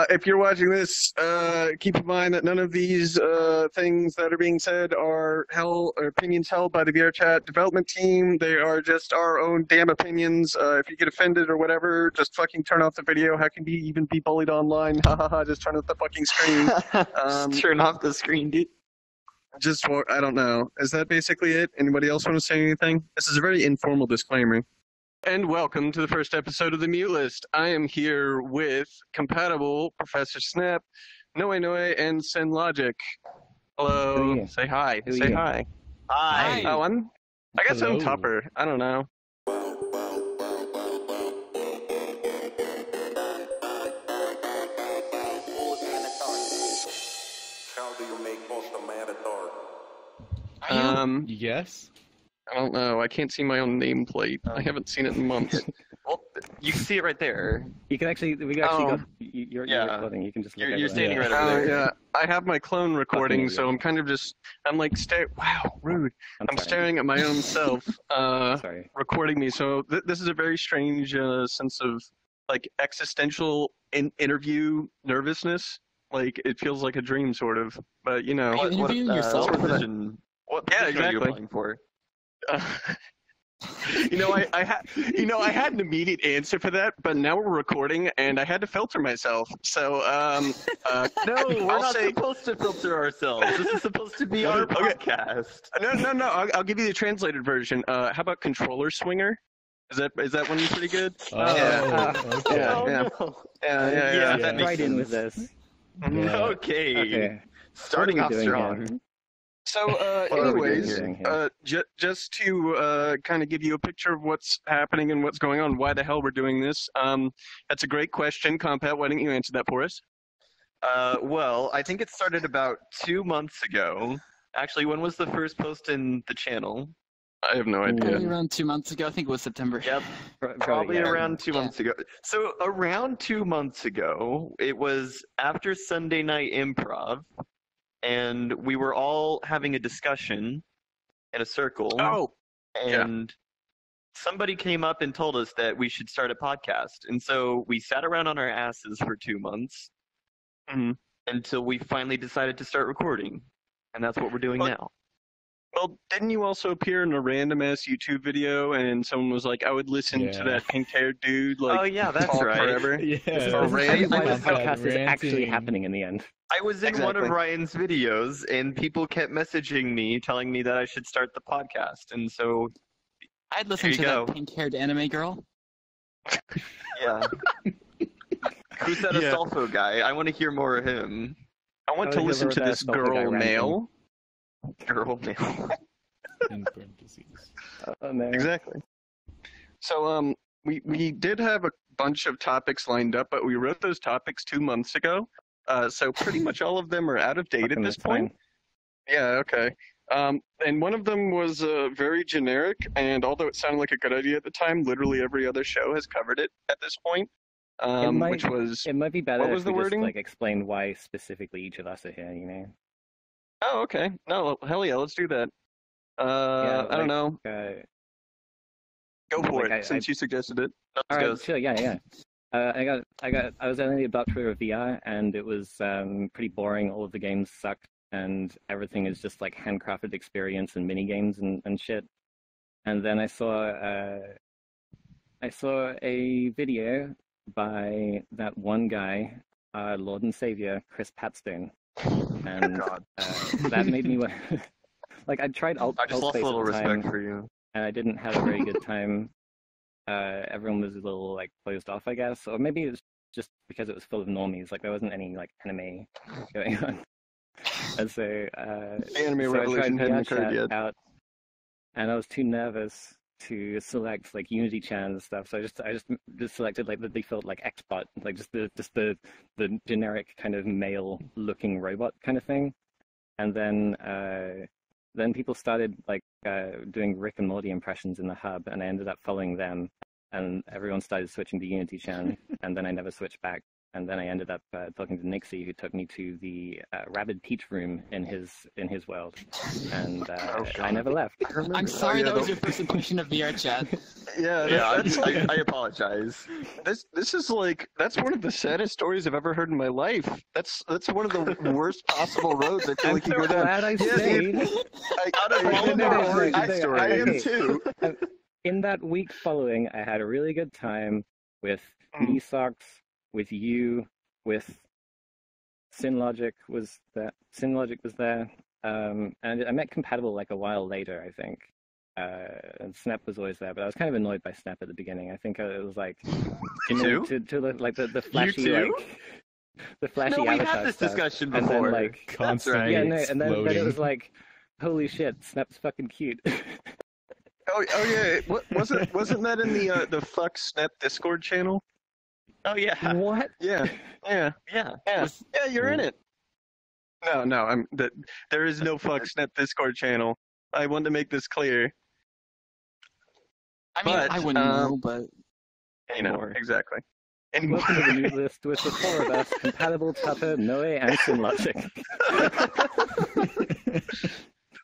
If you're watching this, keep in mind that none of these things that are being said are opinions held by the VRChat development team. They are just our own damn opinions. If you get offended or whatever, just fucking turn off the video. How can you even be bullied online? Ha ha ha, just turn off the fucking screen. Just turn off the screen, dude. I don't know. Is that basically it? Anybody else want to say anything? This is a very informal disclaimer. And welcome to the first episode of the Mute List. I am here with compatible ProfessorSnep, NoeNoe, and SynLogic. Hello. Say hi. Say hi. Hi. Oh, I guess I'm Tupper. I don't know. Yes. I don't know. I can't see my own nameplate. I haven't seen it in months. Well, you can see it right there. We can actually go. You're recording. You can just look You're standing right Oh, over there. yeah. I have my clone recording, so I'm kind of just, wow, rude. I'm staring at my own self, recording me. So this is a very strange sense of, like, existential interview nervousness. Like, it feels like a dream, sort of. But, you know. Interviewing yourself? What position are you applying for? I had an immediate answer for that, but now we're recording, and I had to filter myself. So, no, we're not supposed to filter ourselves. This is supposed to be our podcast. No. I'll give you the translated version. How about controller swinger? Is that one pretty good? Yeah. That right in with this. Yeah. Okay. Starting off strong. Here? So, anyways, just to kind of give you a picture of what's happening and what's going on, why the hell we're doing this, that's a great question. Compat, why don't you answer that for us? Well, I think it started about 2 months ago. Actually, when was the first post in the channel? I have no idea. Probably around 2 months ago. I think it was September. Yep, probably around 2 months ago. So around 2 months ago, it was after Sunday Night Improv, and we were all having a discussion in a circle. Oh, and somebody came up and told us that we should start a podcast. And so we sat around on our asses for 2 months until we finally decided to start recording. And that's what we're doing now. Well, didn't you also appear in a random-ass YouTube video, and someone was like, I would listen to that pink-haired dude, like, oh, yeah, that's talk right. forever? This podcast is actually happening in the end. I was in one of Ryan's videos, and people kept messaging me, telling me that I should start the podcast, and so I'd listen to that pink-haired anime girl. Yeah. Who's that Astolfo guy? I want to hear more of him. I want to listen to this girl male. Girl male. In parentheses. Exactly. So we did have a bunch of topics lined up, but we wrote those topics 2 months ago. So pretty much all of them are out of date at this point. Yeah, okay. And one of them was very generic, and although it sounded like a good idea at the time, literally every other show has covered it at this point. It might be better if we just explain why specifically each of us are here, you know? Oh, okay. No, hell yeah, let's do that. I don't know. Go for it, since you suggested it. All right, sure, yeah. I was only a doctor of VR, and it was pretty boring. All of the games sucked, and everything is just like handcrafted experience and mini games and shit. And then I saw a video by that one guy, our Lord and Savior, Chris Patstone. And that made me like I tried alt I just lost a little respect for you, and I didn't have a very good time. Everyone was a little like closed off, I guess, or maybe it was just because it was full of normies. Like there wasn't any like anime going on, and so the anime revolution hadn't occurred yet. Out, and I was too nervous to select like Unity Chan and stuff, so I just selected like the default like Xbot, like just the generic kind of male looking robot kind of thing, and then people started like doing Rick and Morty impressions in the hub, and I ended up following them, and everyone started switching to Unity Chan, and then I never switched back. and then I ended up talking to Nixie, who took me to the Rabid Peach room in his world, and I never left. I'm sorry that was your first impression of VR chat. I apologize. This is like, that's one of the saddest stories I've ever heard in my life. That's one of the worst possible roads I feel I'm like you so go down. glad I stayed. I am too. In that week following, I had a really good time with Mesox, with you, with SynLogic was there. And I met Compatible like a while later, I think. And Snep was always there, but I was kind of annoyed by Snep at the beginning. I think it was like, to like the flashy, like the flashy. No, we avatar had this stuff. discussion And before. then, like, Constantly and then it was exploding. like, holy shit, Snep's fucking cute. Oh yeah, wasn't that in the Fuck Snep Discord channel? Oh yeah. What? Yeah. You're in it. No, there is no Fuck Snep Discord channel. I want to make this clear. I mean, I wouldn't know, but exactly. Welcome to the new list with the four of us: Compatible, Tupper, NoeNoe, and SynLogic.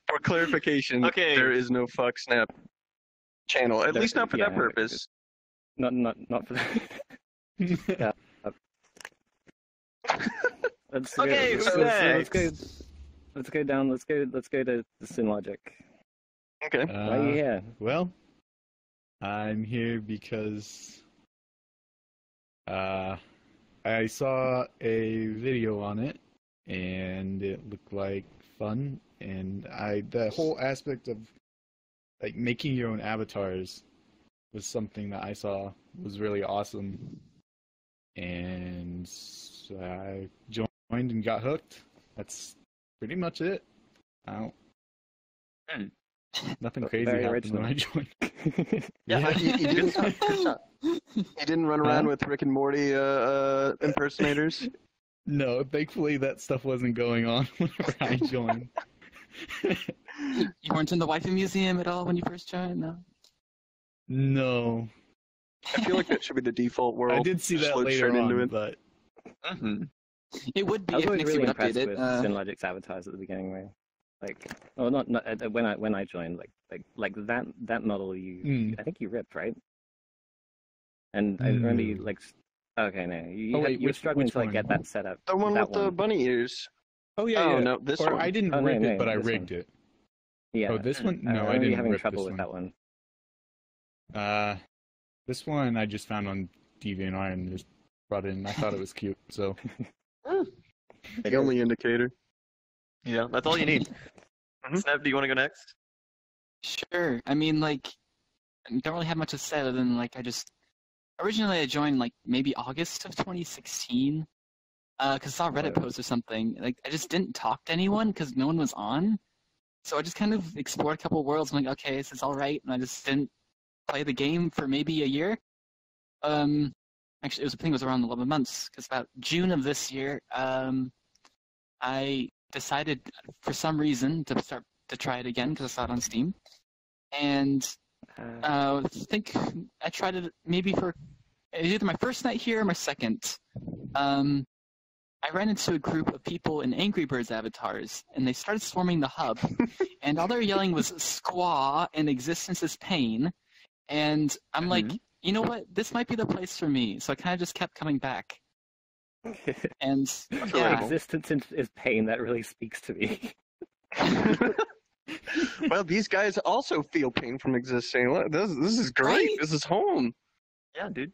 For clarification, there is no Fuck Snap channel. At least not for that purpose. Not for that. Yeah. Let's go down. Let's go to the SynLogic. Okay. Why are you here? Well, I'm here because I saw a video on it, and it looked like fun, and the whole aspect of like making your own avatars was something that I saw was really awesome, and so I joined and got hooked. That's pretty much it. Nothing crazy Very happened original. when I joined. You didn't run around with Rick and Morty impersonators? No, thankfully that stuff wasn't going on whenever I joined. You weren't in the waifu museum at all when you first joined, no? No. I feel like that should be the default world. I did see that Slowed later straight on, into it. but It would be I was if always Nixie really would update impressed it. with SynLogic's avatars at the beginning, right? Like, well, not when I joined, like that model I think you ripped, right? And I remember you like, okay, no, you were struggling to like get that set up. The one with the bunny ears. Oh yeah, Oh yeah. no, this or one. I didn't Oh, rip no, it, but I this rigged one. it. Yeah. Oh, this one? No, I remember you didn't having rip trouble this with one. that one. This one I just found on DeviantArt and just brought it in. I thought it was cute, so. The only indicator. Yeah, that's all you need. Snap, do you want to go next? Sure. I mean, like, I don't really have much to say other than, like, originally I joined, like, maybe August of 2016, because I saw a Reddit post or something. Like, I just didn't talk to anyone because no one was on. So I just kind of explored a couple worlds. I'm like, okay, this is all right. And I just didn't play the game for maybe a year. Actually, I think it was around 11 months, because about June of this year, I decided for some reason to try it again because I saw it on Steam. And I think I tried it maybe for either my first night here or my second. I ran into a group of people in Angry Birds avatars, and they started swarming the hub. And all they were yelling was "squaw" and "existence is pain." And I'm like, you know what? This might be the place for me. So I kind of just kept coming back. And yeah, Existence is pain. That really speaks to me. Well, these guys also feel pain from existing. Look, this is great. Right? This is home. Yeah, dude.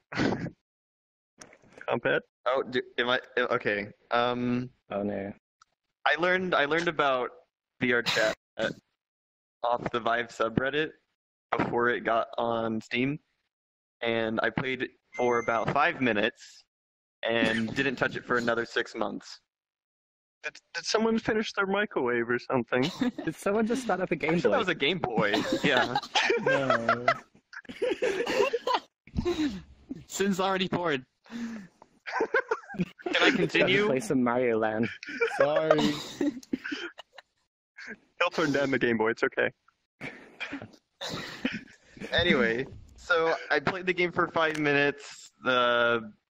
Compet. Oh, am I okay? Oh no. I learned about VR chat off the Vive subreddit before it got on Steam, and I played it for about 5 minutes and didn't touch it for another 6 months. Did someone finish their microwave or something? Did someone just start up a Game I thought Boy? that was a Game Boy. Yeah. No. Sin's already poured. Can I continue? Play some Mario Land. Sorry. He'll turn down the Game Boy. It's okay. Anyway, so I played the game for 5 minutes.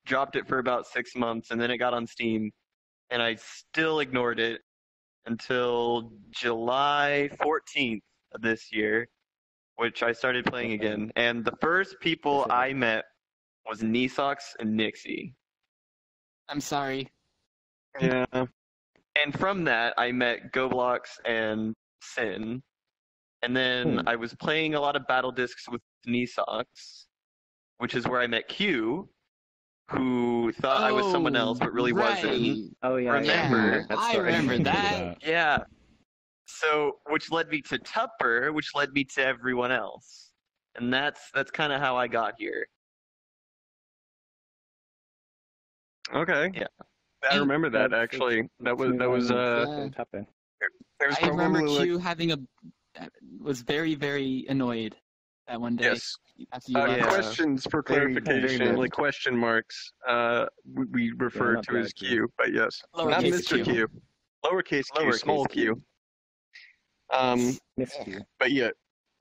dropped it for about 6 months, and then it got on Steam, and I still ignored it until July 14th of this year, which I started playing again. And the first people I met was Nisox and Nixie. I'm sorry. Yeah. And from that, I met Goblox and Sin. And then I was playing a lot of battle discs with Nisox, which is where I met Q, who thought I was someone else, but really wasn't. Oh, yeah. Remember? Yeah, I remember that. Yeah. So, which led me to Tupper, which led me to everyone else. And that's kind of how I got here. Okay. Yeah. I remember that actually. That was Tupper. I remember Q was very, very annoyed that one day. Yes. After you left. Questions for clarification, like question marks. We refer to as Q, but yes, not Mr. Q. Lowercase Q, small Q. But yeah,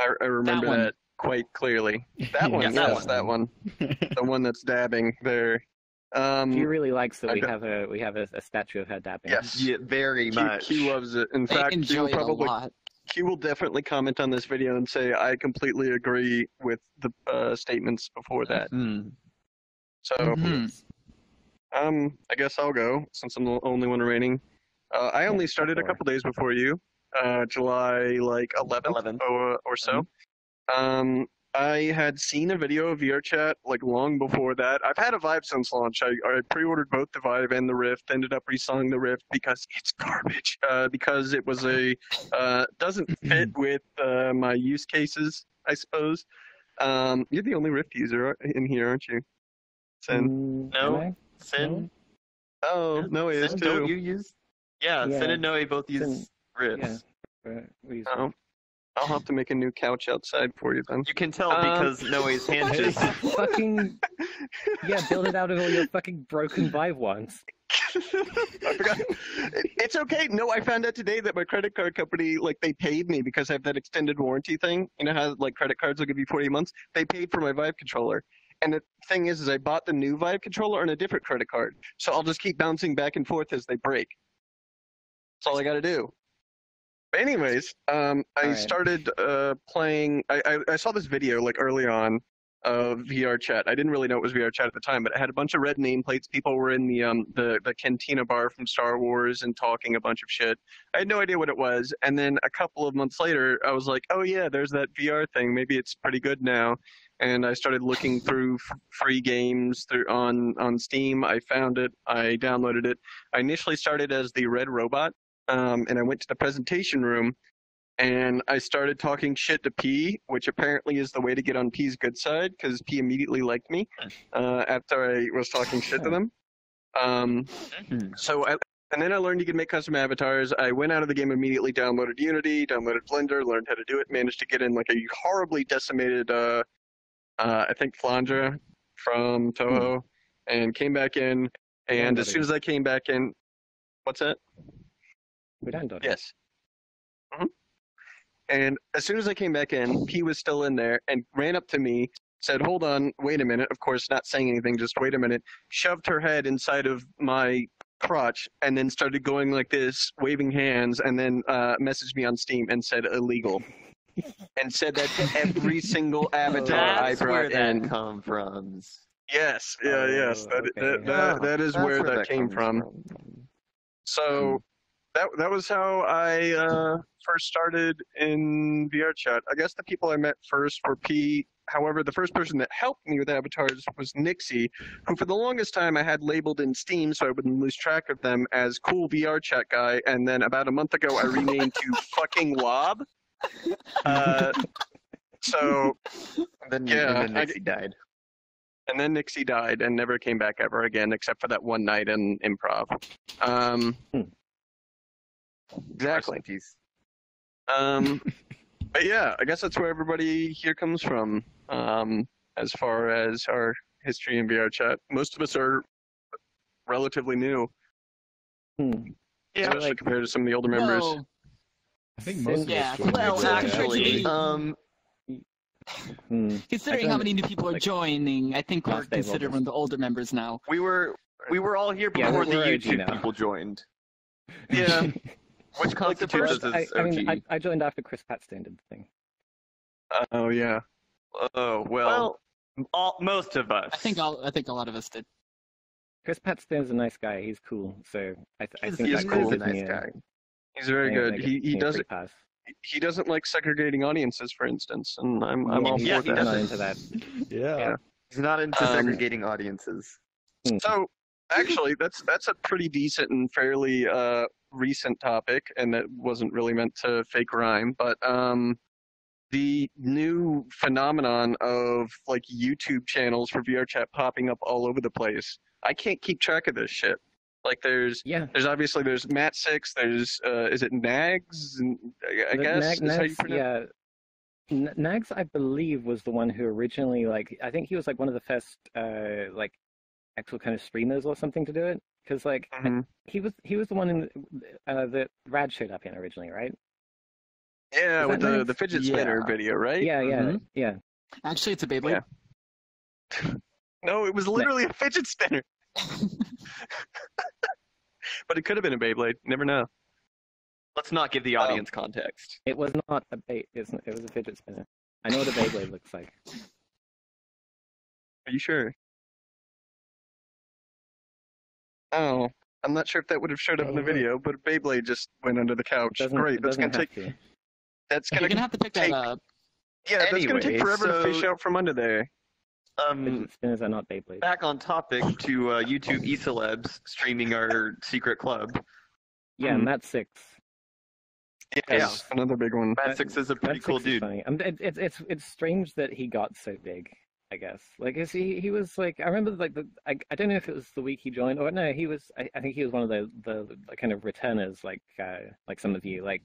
I remember that quite clearly. That one, yes, that one, the one that's dabbing there. Q really likes that we have a statue of her dabbing. Yes, yeah, very much. Q loves it. In fact, Q will definitely comment on this video and say, "I completely agree with the statements before that." So, I guess I'll go since I'm the only one remaining. I only started a couple days before you, July 11th or so. I had seen a video of VRChat long before that. I've had a Vive since launch. I pre-ordered both the Vive and the Rift. Ended up reselling the Rift because it's garbage. Because it was doesn't fit with my use cases, I suppose. You're the only Rift user in here, aren't you? Sin? No, Sin. Oh, Noe is too. Don't you use? Yeah, Sin and Noe both use Rifts. Yeah, I'll have to make a new couch outside for you then. You can tell because Noe's hand just fucking build it out of all your fucking broken Vive ones. I forgot. It's okay. No, I found out today that my credit card company, they paid me because I have that extended warranty thing. You know how credit cards will give you 40 months? They paid for my Vive controller. And the thing is I bought the new Vive controller on a different credit card. So I'll just keep bouncing back and forth as they break. That's all I got to do. But anyways, I started playing. I saw this video early on of VRChat. I didn't really know it was VRChat at the time, but it had a bunch of red nameplates. People were in the cantina bar from Star Wars and talking a bunch of shit. I had no idea what it was, and then a couple of months later, I was like, "Oh yeah, there's that VR thing. Maybe it's pretty good now." And I started looking through free games on Steam. I found it. I downloaded it. I initially started as the Red Robot. And I went to the presentation room, and I started talking shit to P, which apparently is the way to get on P's good side, because P immediately liked me after I was talking shit to them. And then I learned you could make custom avatars. I went out of the game immediately, downloaded Unity, downloaded Blender, learned how to do it, managed to get in a horribly decimated, I think, Flandra from Toho, and came back in. And as soon as I came back in, what's that? Yes. And as soon as I came back in, P was still in there and ran up to me, said, "Hold on, wait a minute." Of course, not saying anything, just wait a minute. Shoved her head inside of my crotch and then started going like this, waving hands, and then messaged me on Steam and said illegal. And said that to every single avatar I brought in. That come from. Yes, yes. That is where that came from. So that was how I first started in VRChat. I guess the people I met first were P. However, the first person that helped me with avatars was Nixie, who for the longest time I had labeled in Steam so I wouldn't lose track of them as Cool VRChat Guy, and then about a month ago I renamed to fucking Wob. So and then Nixie died. And then Nixie died and never came back ever again, except for that one night in improv. Exactly. But yeah, I guess that's where everybody here comes from. As far as our history in VRChat, most of us are relatively new. Especially compared to some of the older members. I think most of us. Well, actually, Considering how many new people are joining, I think we're considered one of the older members now. We were all here before the YouTube people joined. Yeah. Which constitutes as OG. I mean, I joined after Chris Patstone did the thing. Oh yeah. Oh well, most of us. I think a lot of us did. Chris Patstone's a nice guy. He's cool. So I think he is cool. a nice guy. He's very good. He doesn't like segregating audiences, for instance, and I'm all for that. He's not into that. Yeah. He's not into segregating audiences. So actually, that's a pretty decent and fairly recent topic, and that wasn't really meant to fake rhyme, but the new phenomenon of like YouTube channels for VR chat popping up all over the place. I can't keep track of this shit. Like there's obviously there's Matt6, there's is it Nags? I guess Nags, how you pronounce it. Nags, I believe, was the one who originally I think he was like one of the first actual kind of streamers or something to do it, because he was the one in that Rad showed up in originally, right? Yeah, with the fidget spinner video, right? Yeah. Actually, it's a Beyblade. Yeah. No, it was literally a fidget spinner. But it could have been a Beyblade. Never know. Let's not give the audience context. It was not a it was a fidget spinner. I know what a Beyblade looks like. Are you sure? Oh, I'm not sure if that would have showed up in the video, but a Beyblade just went under the couch. Great, that's gonna take. You're gonna have to pick that up. Yeah, that's gonna take forever to fish out from under there. Fidget spinners are not Beyblades. Back on topic to YouTube e-celebs streaming our secret club. Yeah, Matt6. Yes, another big one. Matt6 is a pretty cool dude. Funny. It's strange that he got so big, I guess. Like, he was like, I remember like I don't know if it was the week he joined or no, he was. I think he was one of the kind of returners, like some of you. Like,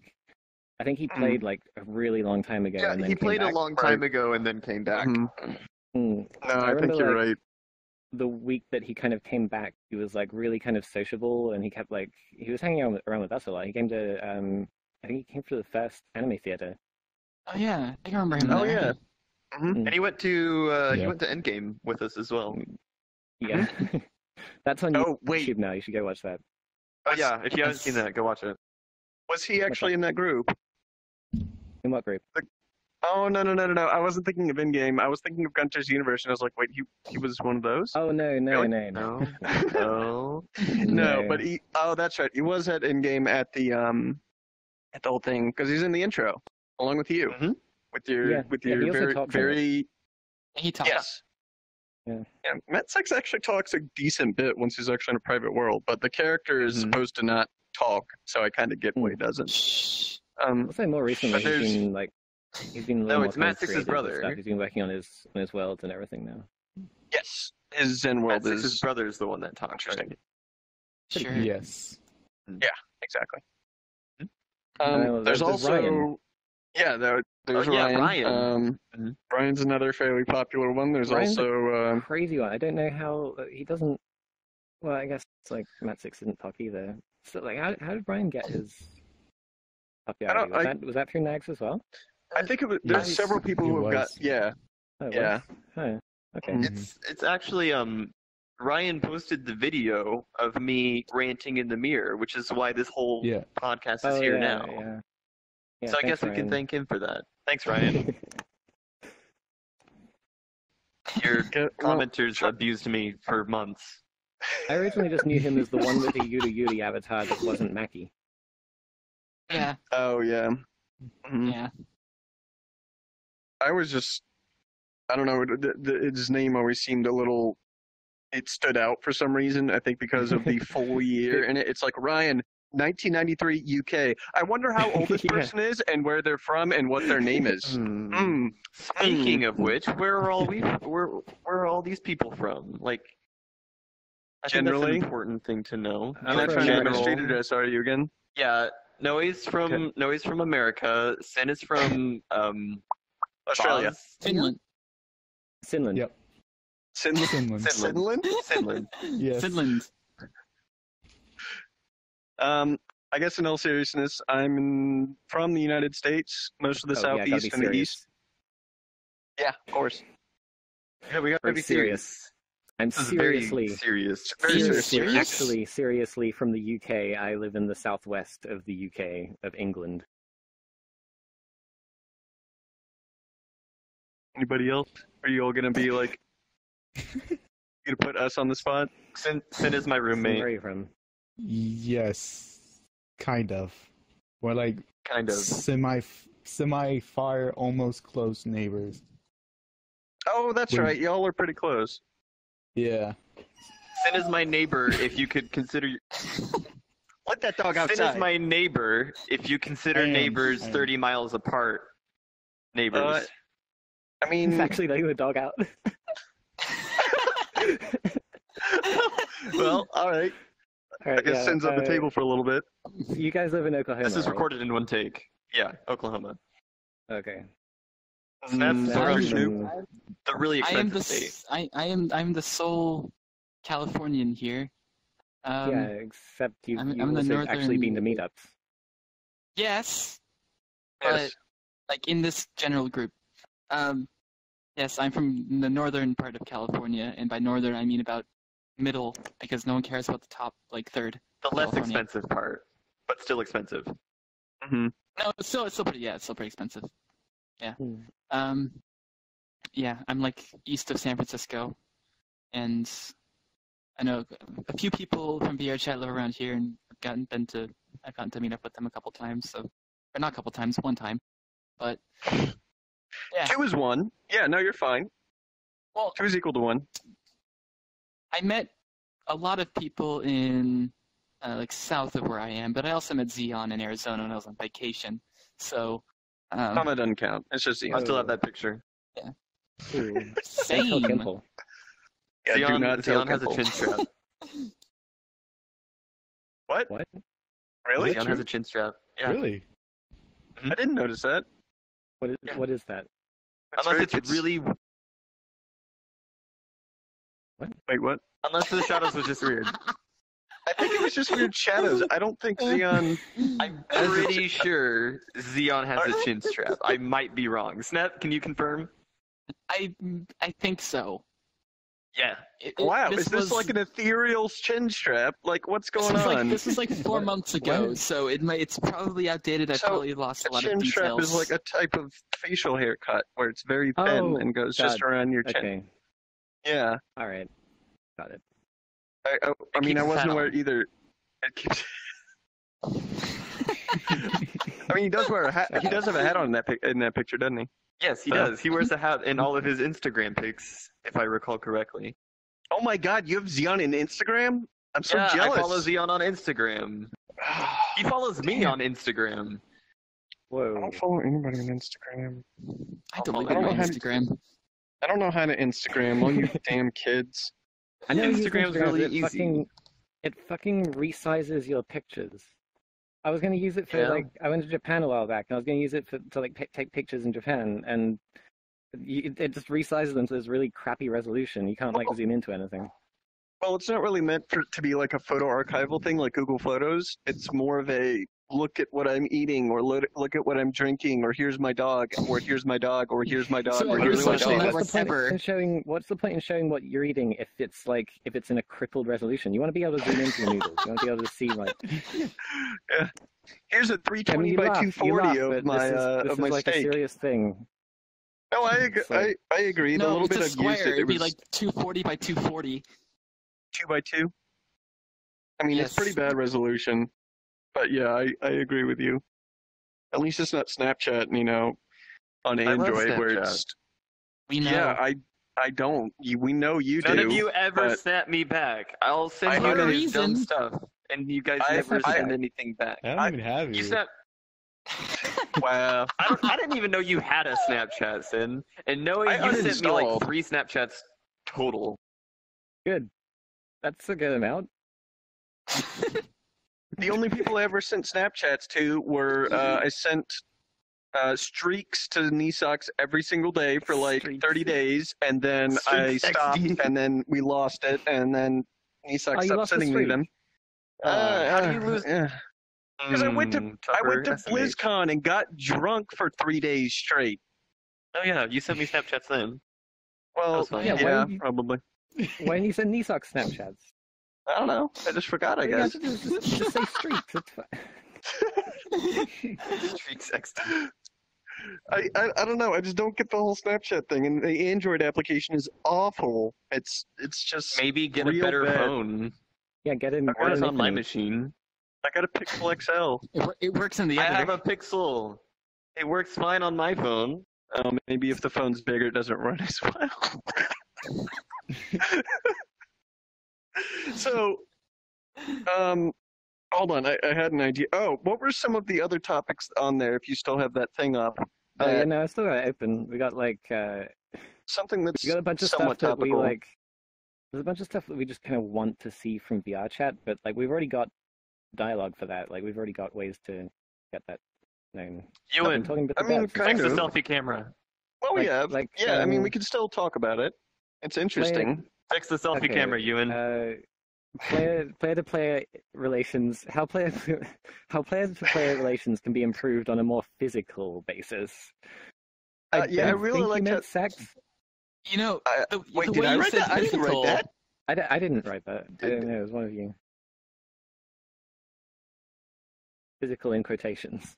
I think he played like a really long time ago. Yeah, and then he played back. a long time ago and then came back. No, I think you're right. The week that he kind of came back, he was like really kind of sociable, and he kept he was hanging around with us a lot. He came to I think he came to the first anime theater. Oh yeah, I can remember him. Oh there. yeah. And he went to Endgame with us as well. Yeah, that's on YouTube now. You should go watch that. Oh yeah, if you haven't seen that, go watch it. Was he actually in that group? In what group? Oh no! I wasn't thinking of Endgame. I was thinking of Gunter's Universe, and I was like, wait, he was one of those? Oh no! No. No, but that's right. He was at Endgame at the whole thing because he's in the intro along with you, with your very. He talks. Yes. Yeah. Matt Six actually talks a decent bit once he's actually in a private world, but the character is supposed to not talk, so I kind of get why he doesn't. I'll say more recently he's been no, it's Matt Six's brother. He's been working on his worlds and everything now. Yes, his Zen world Matt is. Six's brother is the one that talks. Interesting. Right? Sure. Yes. Yeah, exactly. There's also Ryan. Yeah, there's Ryan. Ryan's another fairly popular one. There's Ryan's also crazy one. I don't know how he doesn't. Well, I guess it's like Matt Six didn't talk either. So how did Ryan get his popularity? Was that through Nags as well? I think there's several people who have got Oh, yeah. Oh, okay. It's actually Ryan posted the video of me ranting in the mirror, which is why this whole podcast is here now. Yeah, so I guess we can thank him for that. Thanks, Ryan. Your commenters abused me for months. I originally just knew him as the one with the Yuri Yuri avatar that wasn't Mackie. Yeah. Oh yeah. Yeah. I was just, I don't know, his name always seemed a little, it stood out for some reason, I think because of the full year in it. It's like, Ryan, 1993 UK. I wonder how old this person is and where they're from and what their name is. Speaking of which, where are all these people from? Like, I think that's an important thing to know. I'm not trying to get my street address, are you again? Yeah, Noe's from America. Sen is from Australia. Finland. Yep. Finland? Yes. Finland. I guess in all seriousness, I'm from the United States, most of the southeast and the east. Yeah, of course. Yeah, we got to be serious. I'm This is seriously, very serious. Very Serious? serious. actually seriously from the UK. I live in the southwest of the UK, of England. Anybody else? Are you all gonna be like, gonna put us on the spot? Sin is my Where roommate, are you from? Yes, kind of. We're like kind of. semi far, almost close neighbors. Oh, that's Wait. right. Y'all are pretty close. Yeah. Sin is my neighbor if you could consider... Let that dog Sin outside. is my neighbor if you consider I am. neighbors 30 miles apart. Neighbors. I mean, He's actually letting the dog out. well, all right. All I right, guess yeah, Sin's at the table for a little bit. You guys live in Oklahoma. This is right? recorded in one take. Yeah, Oklahoma. Okay. Snap's I'm- the really I am expensive the state. I'm the sole Californian here. Yeah, except you've I'm the also actually been to northern- meetups. Yes, Yes. but like in this general group. Yes, I'm from the northern part of California, and by northern I mean about middle, because no one cares about the top, like third. The less California. expensive part, but still expensive. Mm-hmm. No, it's still pretty. Yeah, it's still pretty expensive. Yeah. Hmm. Yeah, I'm like east of San Francisco, and I know a few people from VRChat live around here, and I've gotten to meet up with them a couple times. So, or not a couple times, one time, but yeah. 2 is 1. Yeah, no, you're fine. Well, 2 is equal to 1. I met a lot of people in like south of where I am, but I also met Xeon in Arizona when I was on vacation. So, Comma doesn't count. It's just I still have that picture. Ooh. Don't tell same. Kimple. Yeah, do Zion, not tell Zion has a Kimple. chin strap. What? What? Really? Zion has a chin strap. Yeah. Really? I didn't notice that. What is, Yeah. what is that? Unless it's really... Wait, what? Unless the shadows was just weird. I think it was just weird shadows. I don't think Xeon. I'm pretty sure Zion has a chin strap. I might be wrong. Snap, can you confirm? I think so. Yeah. Wow, is this was- like an ethereal chin strap? Like, what's going on? This was like 4 months ago, What? so it's probably outdated. I So, probably lost a A lot chin of strap details. is like a type of facial haircut where it's very thin Oh, and goes God. just around your chin. Okay. Yeah. All right. Got it. I mean, keeps I wasn't fat aware on. either. It keeps... I mean, he does wear a hat. He does have a hat on in that picture, doesn't he? Yes, he does. He wears a hat in all of his Instagram pics, if I recall correctly. Oh my God, you have Xeon in Instagram? I'm so yeah, jealous. I follow Zion on Instagram. He follows me on Instagram. I Whoa. don't follow anybody on Instagram. I deleted I don't my know how to- Instagram. I don't know how to Instagram. All you damn kids. I know you use Instagram's Instagram, really but easy. It fucking resizes your pictures. I was going to use it for Yeah. like I went to Japan a while back, and I was going to use it to like take pictures in Japan, and it just resizes them to this really crappy resolution. You can't like zoom into anything. Well, it's not really meant to be like a photo archival thing like Google Photos. It's more of a look at what I'm eating, or look at what I'm drinking, or here's my dog, or here's my dog, or here's my dog, So or every here's my social dog. network What's the point ever. in showing? What's the point in showing what you're eating if it's in a crippled resolution? You want to be able to zoom into the noodles. You want to be able to see like. Yeah. Here's a 320 you by laugh, 240 you laugh, of but my this of is my like a steak. serious thing. No, It's like- I agree. The No, little it's bit a I've square. used it, It'd be was like 240 by 240. 2 by 2. I mean, it's Yes. pretty bad resolution, but yeah, I agree with you. At least it's not Snapchat, on love Android where Snapchat. it's. We know. Yeah, I don't. We know you None do. of you ever but- snap me back. I'll send I you haven't- guys dumb reason. stuff, and you guys I- never I- send anything back. I don't even have You you. snap. Wow. I didn't even know you had a Snapchat, Sin. And Noe, I you sent me like uninstalled. 3 Snapchats total. Good. That's a good amount. The only people I ever sent Snapchats to were I sent streaks to Nisox every single day for like Streaks. 30 days, and then I Streaks stopped, XD. and then we lost it, and then Nisox Oh, you stopped lost the sending me streak? them. How do you lose- Because I went to Tupper, BlizzCon and got drunk for 3 days straight. Oh yeah, you sent me Snapchats then. Well, fun. yeah, you- probably. Why didn't you send Nisoc Snapchats? I don't know. I just forgot, I Yeah, guess. just say streaks. It's fine. Streak sexting. I don't know. I just don't get the whole Snapchat thing, and the Android application is awful. It's just Maybe get a real better bad. phone. Yeah, get it. Or it's on my machine. I got a Pixel XL. It works in the I editor. have a Pixel. It works fine on my phone. Maybe if the phone's bigger, it doesn't run as well. So, hold on. I had an idea. Oh, what were some of the other topics on there? If you still have that thing up, Oh yeah, no, I still got it open. We got like something that's we got a bunch of somewhat stuff that we topical. like. There's a bunch of stuff that we just kind of want to see from VR chat, but like we've already got dialogue for that. Like we've already got ways to get that. Ewan, talking about I mean, kind fix the of. selfie camera. Well, like- we have. like, I mean, we could still talk about it. It's interesting. Fix the selfie camera, Ewan. Player-to-player relations. How player-to-player relations can be improved on a more physical basis. Yeah, I don't really think like you meant that. sex. You know, Wait, the did way I you write said that? I didn't write physical, that. I didn't write that. I don't know. It was one of you. Physical in quotations.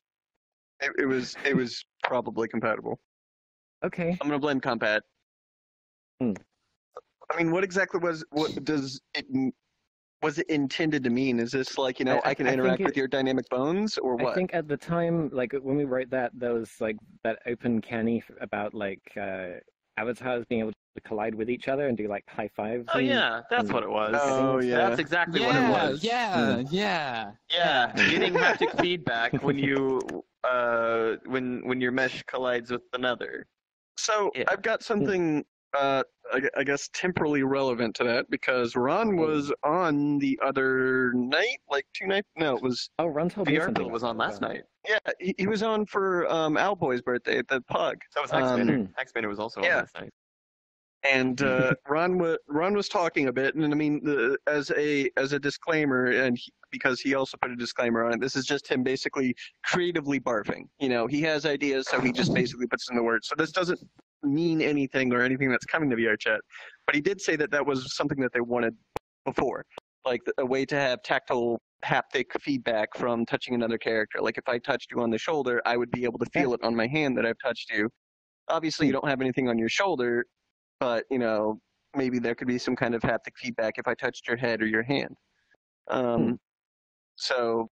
It was probably compatible. Okay. I'm gonna blame Compat. Hmm. I mean, what exactly was it intended to mean? Is this like, I can I interact think with your dynamic bones, or what? I think at the time, like when we wrote that, there was like that open canny about like avatars being able to collide with each other and do like high fives. Oh and- yeah, that's and- what it was. Oh, yeah. That's exactly what it was. Yeah. Yeah, getting haptic feedback when you when your mesh collides with another. So Yeah. I've got something, I guess, temporally relevant to that, because Ron was on the other night, like 2 nights. No, it was. Oh, Ron told me VR something Bill was about on that. last night. Yeah, he was on for Owlboy's birthday at the Pug. That was Um, Hackspinner. Hackspinner was also on yeah. last night. And Ron was talking a bit, and I mean, as a disclaimer, and because he also put a disclaimer on it, this is just him basically creatively barfing. He has ideas, so he just basically puts in the words. So this doesn't mean anything or anything that's coming to VR chat, but he did say that was something that they wanted before, like a way to have tactile haptic feedback from touching another character. Like if I touched you on the shoulder, I would be able to feel it on my hand that I've touched you. Obviously, you don't have anything on your shoulder, but maybe there could be some kind of haptic feedback if I touched your head or your hand. So,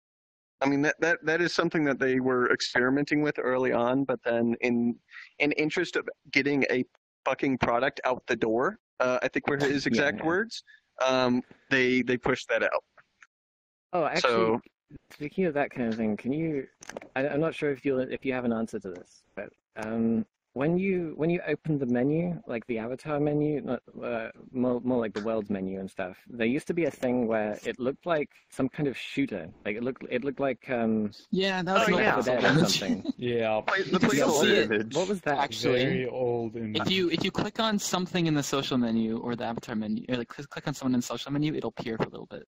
I mean, that is something that they were experimenting with early on, but then in interest of getting a fucking product out the door, I think were his exact words, they pushed that out. Oh, actually, So, speaking of that kind of thing, can you? I'm not sure if you have an answer to this, but when you open the menu, like the avatar menu, not, more like the world's menu and stuff, there used to be a thing where it looked like some kind of shooter. Like it looked like Yeah, that was an yeah. old Dead or image. something. Yeah, The You can see it. image. What was that? Actually, very old. if you click on something in the social menu or the avatar menu, or like click on someone in the social menu, it'll appear for a little bit.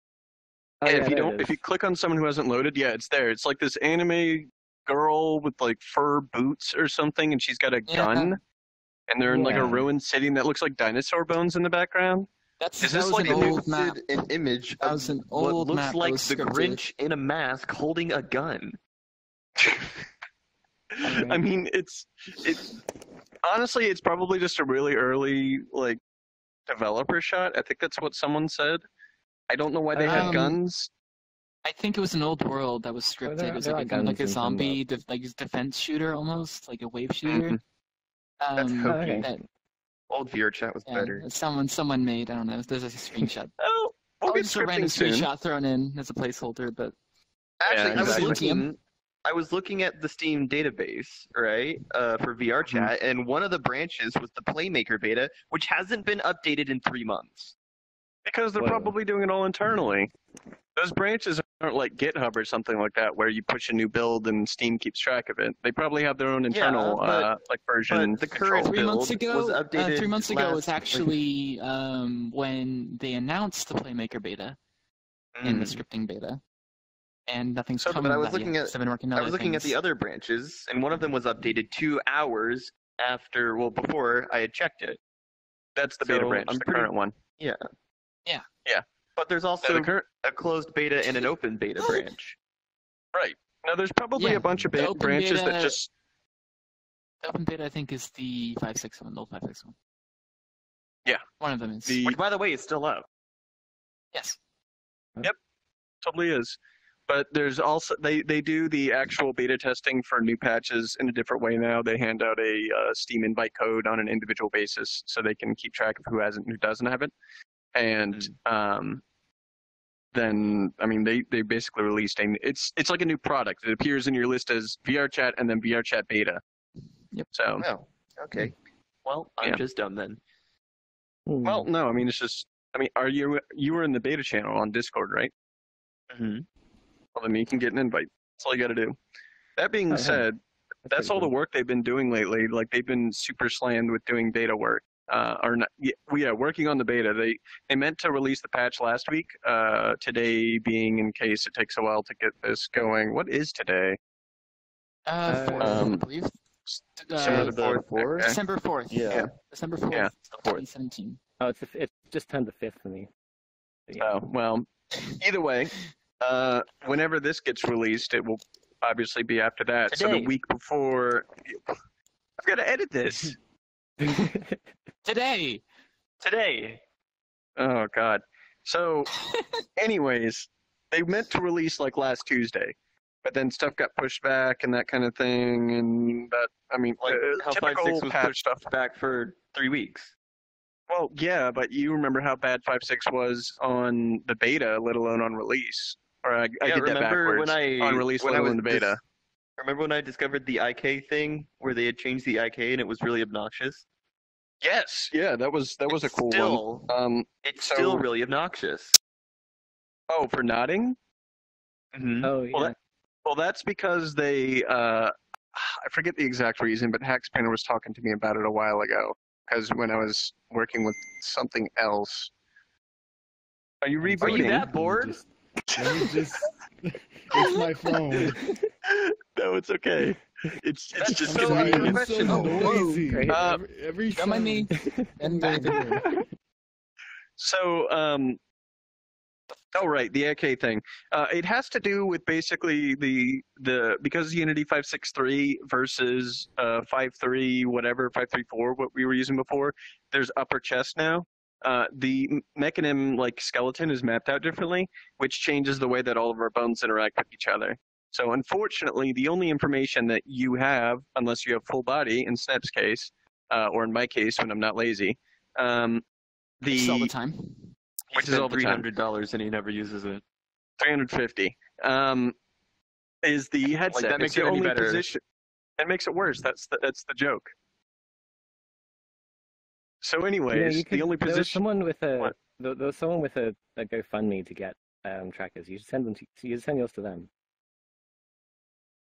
Oh, yeah, if you there don't, it if is. you click on someone who hasn't loaded, yeah, it's there. It's like this anime girl with like fur boots or something, and she's got a Yeah. gun, and they're in like a Yeah. ruined city, and that looks like dinosaur bones in the background. That's Is that this was like an a new old map. An image That of was an what old looks map that like was the scripted. Grinch in a mask holding a gun. I mean, it's honestly, it's probably just a really early like developer shot. I think that's what someone said. I don't know why they had Um, guns. I think it was an old world that was scripted. there- It was there like are a kind of like guns a in some zombie defense shooter almost, like a wave shooter. Mhm. That's hokey. okay. That, Old VR chat was yeah, better. that someone made. I don't know. There's a screenshot. Oh, we'll Or get just a random scripting soon. screenshot thrown in as a placeholder, but Actually, Yeah, exactly. I was looking at the Steam database, right, for VR chat, and one of the branches was the Playmaker beta, which hasn't been updated in 3 months. Because they're Whoa. probably doing it all internally. Those branches aren't like GitHub or something like that, where you push a new build and Steam keeps track of it. They probably have their own internal but- version. But the control. current 3 months build ago, was updated 3 months ago was last- actually when they announced the Playmaker beta and the scripting beta, and nothing's So, come but I of was that looking yet. at- So I've been working on I was other looking at things. the other branches, and one of them was updated 2 hours before I had checked it. That's the beta branch, the current one. Yeah. Yeah. Yeah. But there's also a closed beta and an open beta branch. Right. Now, there's probably a bunch of branches that just... The open beta, I think, is the 561, the old 561. Yeah. One of them is. Which, by the way, is still up. Yes. Yep. Totally is. But there's also... They do the actual beta testing for new patches in a different way now. They hand out a Steam invite code on an individual basis so they can keep track of who has it and who doesn't have it. And then, I mean, they basically released it's like a new product. It appears in your list as VRChat and then VRChat beta. Yep. So. Oh, okay. Well, I'm just dumb then. Well, no, I mean, it's just, I mean, you were in the beta channel on Discord, right? Mm-hmm. Well, then you can get an invite. That's all you got to do. That being said, that's all the work they've been doing lately. Like, they've been super slammed with doing beta work. Working on the beta. They meant to release the patch last week. Today being, in case it takes a while to get this going. What is today? 4th, I believe. December 4th? December 4th. Yeah. December 4th, 2017. Oh, it's just turned the 5th for me. Yeah. Oh, well, either way, whenever this gets released, it will obviously be after that. Today. So the week before, I've got to edit this. Today. Oh, God. So, anyways, they meant to release like last Tuesday, but then stuff got pushed back and that kind of thing. And that, I mean, Like how typical 5.6 was patch pushed stuff. back for 3 weeks. Well, yeah, but you remember how bad 5.6 was on the beta, let alone on release. Or I did that backwards. On release, let alone the beta. Remember when I discovered the IK thing, where they had changed the IK and it was really obnoxious? Yes, yeah, that was a cool one. It's still really obnoxious. Oh, for nodding? Mm-hmm. Oh, yeah. Well, that's because they, I forget the exact reason, but Hackspanner was talking to me about it a while ago. Because when I was working with something else. Are you rebooting? Are you that bored? It's my phone. No, it's okay. It's just so unprofessional. Noisy. Great. Every Come on me. And back. So, oh right, the AK thing. It has to do with basically the because Unity 5.6.3 versus 5.3 whatever 5.3.4 what we were using before. There's upper chest now. The mechanism like skeleton is mapped out differently, which changes the way that all of our bones interact with each other. So unfortunately, the only information that you have, unless you have full body, in Snep's case, or in my case when I'm not lazy, All the time. Which is all the time. $300 and he never uses it. $350. Is the headset? Like, that makes it's the it any only better. position. It makes it worse. That's the joke. So, anyways, the only there was position. someone with there was someone with a GoFundMe to get trackers. You should send them. You should send yours to them.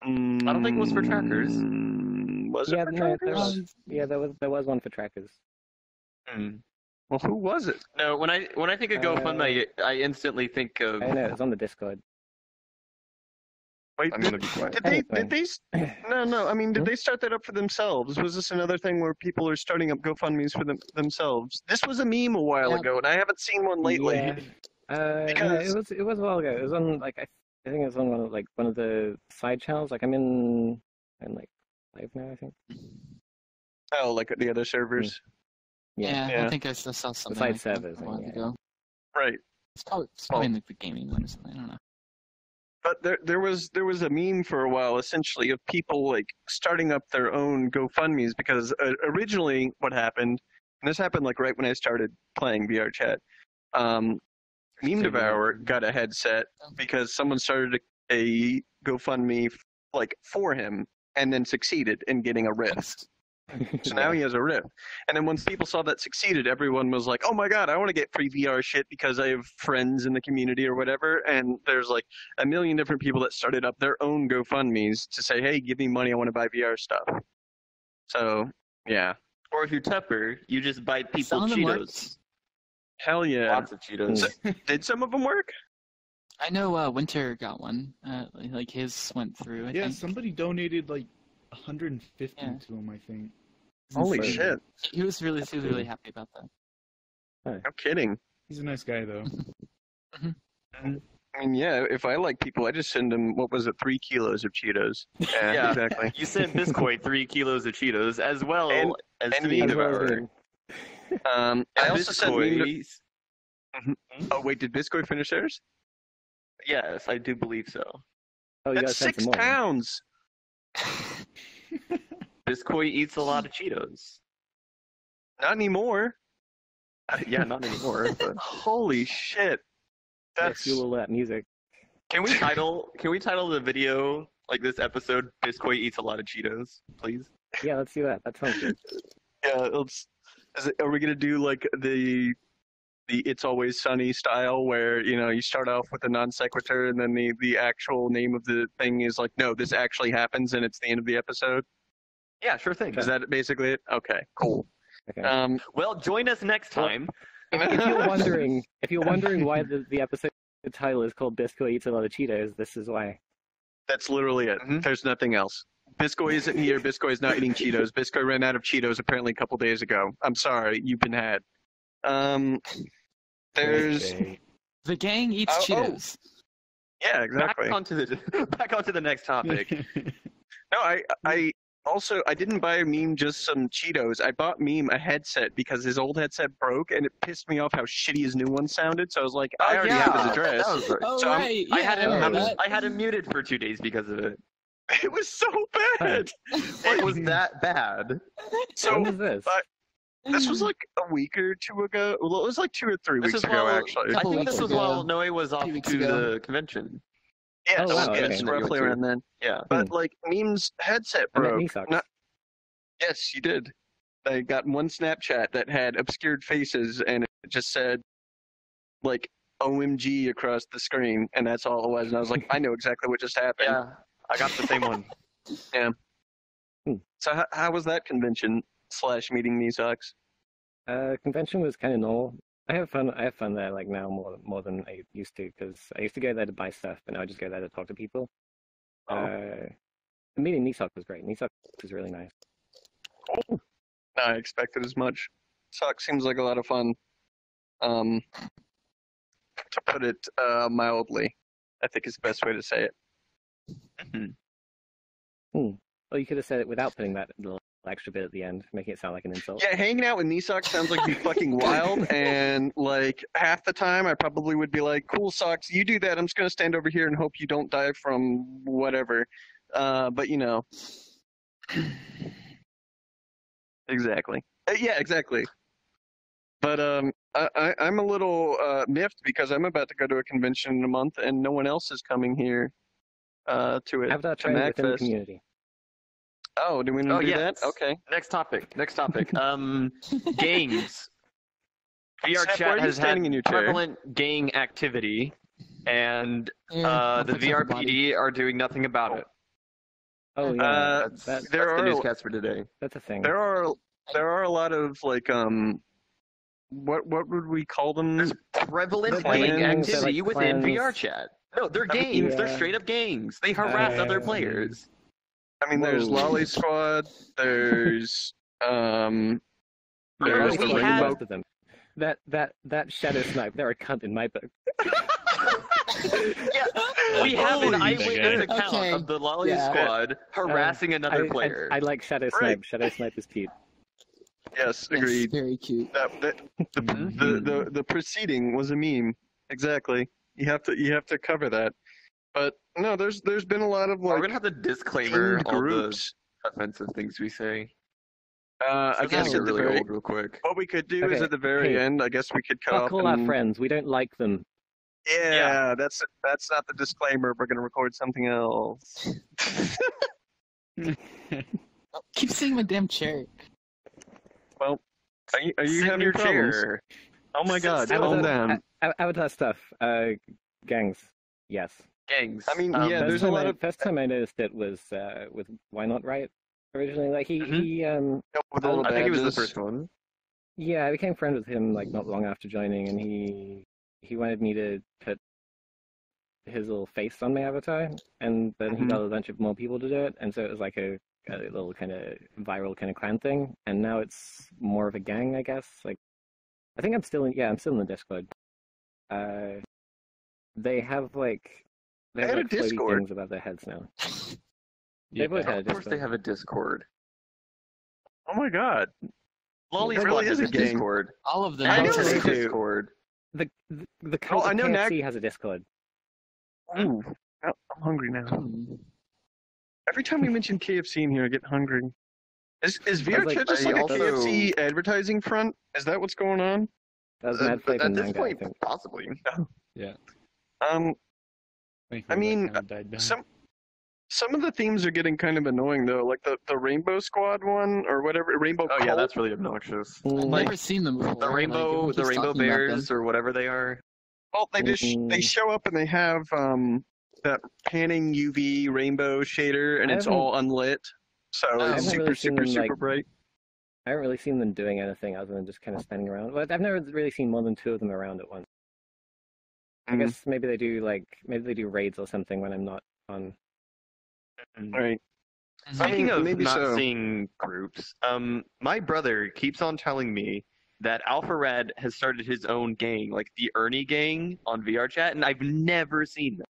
I don't think it was for trackers. Was it for trackers? There was one for trackers. Well, who was it? No, when I think of GoFundMe, I instantly think of. I know, it's on the Discord. Wait, I'm gonna be quiet. did they? No. I mean, did they start that up for themselves? Was this another thing where people are starting up GoFundMes for themselves? This was a meme a while ago, and I haven't seen one lately. Yeah. Because it was a while ago. It was on I think it was on one of the side channels. Like I'm in like live now, I think. Oh, like the other servers. Yeah. I think I saw something. The side like servers. that a while ago. Right. It's probably in like the gaming one or something. I don't know. But there was a meme for a while, essentially, of people like starting up their own GoFundMes because originally what happened, and this happened like right when I started playing VRChat, Meme Devourer got a headset because someone started a GoFundMe like for him and then succeeded in getting a Rift. So now he has a Rift. And then once people saw that succeeded, everyone was like, oh my god, I want to get free VR shit because I have friends in the community or whatever. And there's like a million different people that started up their own GoFundMes to say, hey, give me money, I want to buy VR stuff. So, yeah. Or if you're Tupper, you just buy people Cheetos. Hell yeah. Lots of Cheetos. Did some of them work? I know Winter got one. Like his went through, I think. Somebody donated like 150 to him, I think. Holy Insane. shit! He was really happy about that. No kidding. He's a nice guy, though. I mean, yeah. If I like people, I just send them. What was it? 3 kilos of Cheetos. Yeah. Exactly. You sent Biskoi 3 kilos of Cheetos as well as and to me me devour. I also sent me. Biskoi. Oh wait, did Biskoi finish theirs? Yes, I do believe so. Oh, you That's guys sent 6 some more. pounds. Biskoi eats a lot of Cheetos. Not anymore. Yeah, not anymore. But... Holy shit! That's Fuel all that music. Can we title the video like this episode? Biskoi eats a lot of Cheetos, please. Yeah, let's do that. That sounds good. yeah. Are we gonna do like the It's Always Sunny style, where you start off with a non sequitur and then the actual name of the thing is like, no, this actually happens, and it's the end of the episode. Yeah, sure thing. Is that basically it? Okay, cool. Okay. Well, join us next time. If you're wondering why the episode title is called Biskoi Eats a Lot of Cheetos, this is why. That's literally it. There's nothing else. Biskoi isn't here. Biskoi is not eating Cheetos. Biskoi ran out of Cheetos apparently a couple days ago. I'm sorry, you've been had. There's The gang eats Cheetos. Yeah, exactly. Back onto the next topic. No, I didn't buy a meme just some Cheetos. I bought meme a headset because his old headset broke and it pissed me off how shitty his new one sounded. So I was like, I already have his address. That was right. Oh, So right. I had him muted for 2 days because of it. It was so bad. It was that bad. So When was this? this was like a week or 2 ago. Well, it was like 2 or 3 weeks ago, actually. I think this was ago. while Noe was off to the convention. Yeah, Oh, wow, it's okay. roughly around then. Yeah. But like meme's headset I met broke. Nissan. Yes, you did. I got one Snapchat that had obscured faces and it just said like OMG across the screen, and that's all it was. And I was like, I know exactly what just happened. Yeah, I got the same one. Yeah. So how was that convention / meeting Nisaks? Convention was kind of normal. I have fun there like now more than I used to, because I used to go there to buy stuff, and now I just go there to talk to people. Meeting Nisak was great. Nisak was really nice. Oh, I expected as much. Sock seems like a lot of fun. To put it mildly, I think is the best way to say it. Well, you could have said it without putting that little extra bit at the end, making it sound like an insult. Yeah, hanging out with Nisak sounds like you're fucking wild, and like half the time I probably would be like, cool, Socks, you do that, I'm just going to stand over here and hope you don't die from whatever. But you know. Exactly. Yeah, exactly. But I'm a little miffed because I'm about to go to a convention in a month, and no one else is coming here to it. Have that to trend within the MagFest. community. Oh, do we do that? Okay. Next topic. Gangs. VR Snep, why chat are you has standing had in your chair? prevalent gang activity, and I'll the fix everybody. VRPD are doing nothing about it. Oh yeah, That's there the are- newscast for today. that's a thing. There are a lot of like what would we call them? There's prevalent Clans, gang activity like within clans. VR chat. No, they're gangs. They're Yeah. straight up gangs. They harass other players. I mean, there's Whoa. Lolly Squad. There's Remember, there's we the had- Rainbow. Most of them. That Shadow Snipe, they're a cunt in my book. We have an Holy eyewitness shit. account Okay. of the Lolly Yeah. Squad harassing another player. I like Shadow Right. Snipe. Shadow Snipe is cute. Yes, Yes, agreed. very cute. The proceeding was a meme. Exactly. You have to cover that. But no, there's been a lot of We're like gonna have to disclaimer themed all groups. the offensive things we say. I So guess get at the really very old real quick. what we could do is Okay, at the very hey, end. I guess we could cut Fuck off. all our and- friends. We don't like them. Yeah, that's not the disclaimer. We're gonna record something else. Keep seeing my damn chair. Well, are you Sit in having your problems? chair. Oh my God, Sit calm still. down. Avatar stuff. Gangs. Yes. Gangs. I mean, yeah, First there's a time lot I- of First time I noticed it was with Why Not Right. Originally, like he with the little I think it was the badges. first one. yeah, I became friends with him like not long after joining, and he wanted me to put his little face on my avatar, and then he Mhm. got a bunch of more people to do it, and so it was like a a little kind of viral kind of clan thing, and now it's more of a gang, I guess. Like, I think I'm still in the Discord. They have They had a floaty Discord. things above their heads now. Yeah. They've always had a Of course, they Discord. have a Discord. Oh my god. Lolly It Squad really has is a a gang. Discord. All of them. I know Nags has they a do. Discord. The cult I of know KFC has a Discord. Ooh, I'm hungry now. Hmm. Every time we mention KFC in here, I get hungry. Is VR like- Chat just I like a also- KFC advertising front? Is that what's going on? That was Mad Flavor At this Manga, point, I think. possibly. Yeah. Um, Thankfully, I mean, that kinda died down. some of the themes are getting kind of annoying though, like the Rainbow Squad one or whatever, Rainbow. Oh yeah, Cult. that's really obnoxious. I've Like, never seen them before. The rainbow, Like, the everyone rainbow keeps talking about bears, them. or whatever they are. Well, they just they show up and they have that panning UV rainbow shader, and I it's haven't- all unlit, so I it's haven't super really seen super them, super like- bright. I haven't really seen them doing anything other than just kind of standing around. Well, I've never really seen more than two of them around at once. I guess maybe they do raids or something when I'm not on. Right. Speaking of maybe not so. seeing groups, my brother keeps on telling me that AlphaRad has started his own gang, like the Ernie gang on VR Chat, and I've never seen them.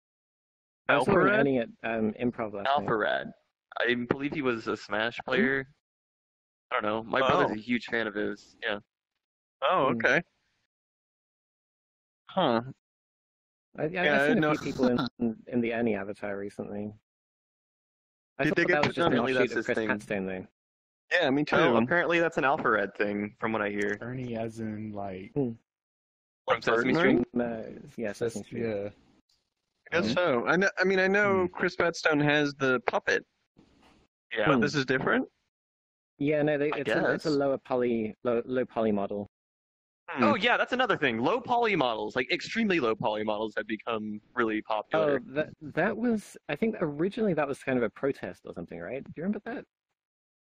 I was Alpharad? running at improv last night. AlphaRad. I believe he was a Smash player. I don't know. My brother's a huge fan of his. Yeah. Oh, okay. Huh. I've Yeah, seen no. a few people in the Ernie avatar recently. I Did thought they get that was put just an on- Apparently offshoot that's of his Chris thing. Patstone, though. Yeah, me too. Oh, apparently that's an AlphaRad thing, from what I hear. Ernie, as in like. From Sesame Burton? Street. Yeah, Sesame Street. Yeah. I guess so. I know Hmm. Chris Patstone has the puppet, Yeah. but this is different. Yeah, no, it's a guess. low poly model. Oh yeah, that's another thing. Low poly models, like extremely low poly models, have become really popular. Oh, that was, I think originally that was kind of a protest or something, right? Do you remember that?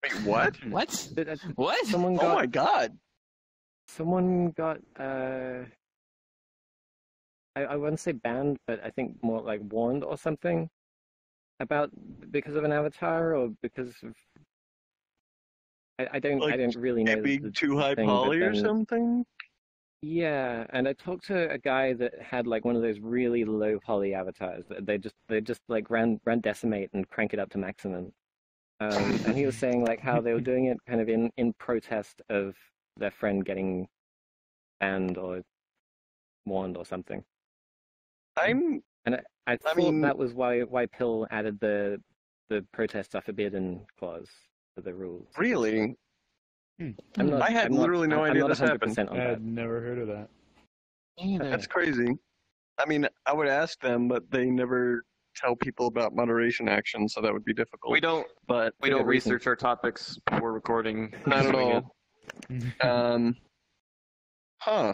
Wait, what? What? That- What? Someone Oh my god! got I wouldn't say banned, but I think more like warned or something because of an avatar or because of I don't really know It being the too high thing, but poly or then- something? Yeah, and I talked to a guy that had like one of those really low poly avatars. They just like ran decimate and crank it up to maximum. And he was saying like how they were doing it kind of in protest of their friend getting banned or warned or something. I thought mean- that was why Pill added the protest are forbidden clause to the rules. Really? I'm not, I had I'm not- literally no I'm idea not this happened. 100% on I that. had never heard of that. Me neither. That's crazy. I mean, I would ask them, but they never tell people about moderation action, so that would be difficult. We don't But we For don't good reason. research our topics before recording. not at Doing all. Huh.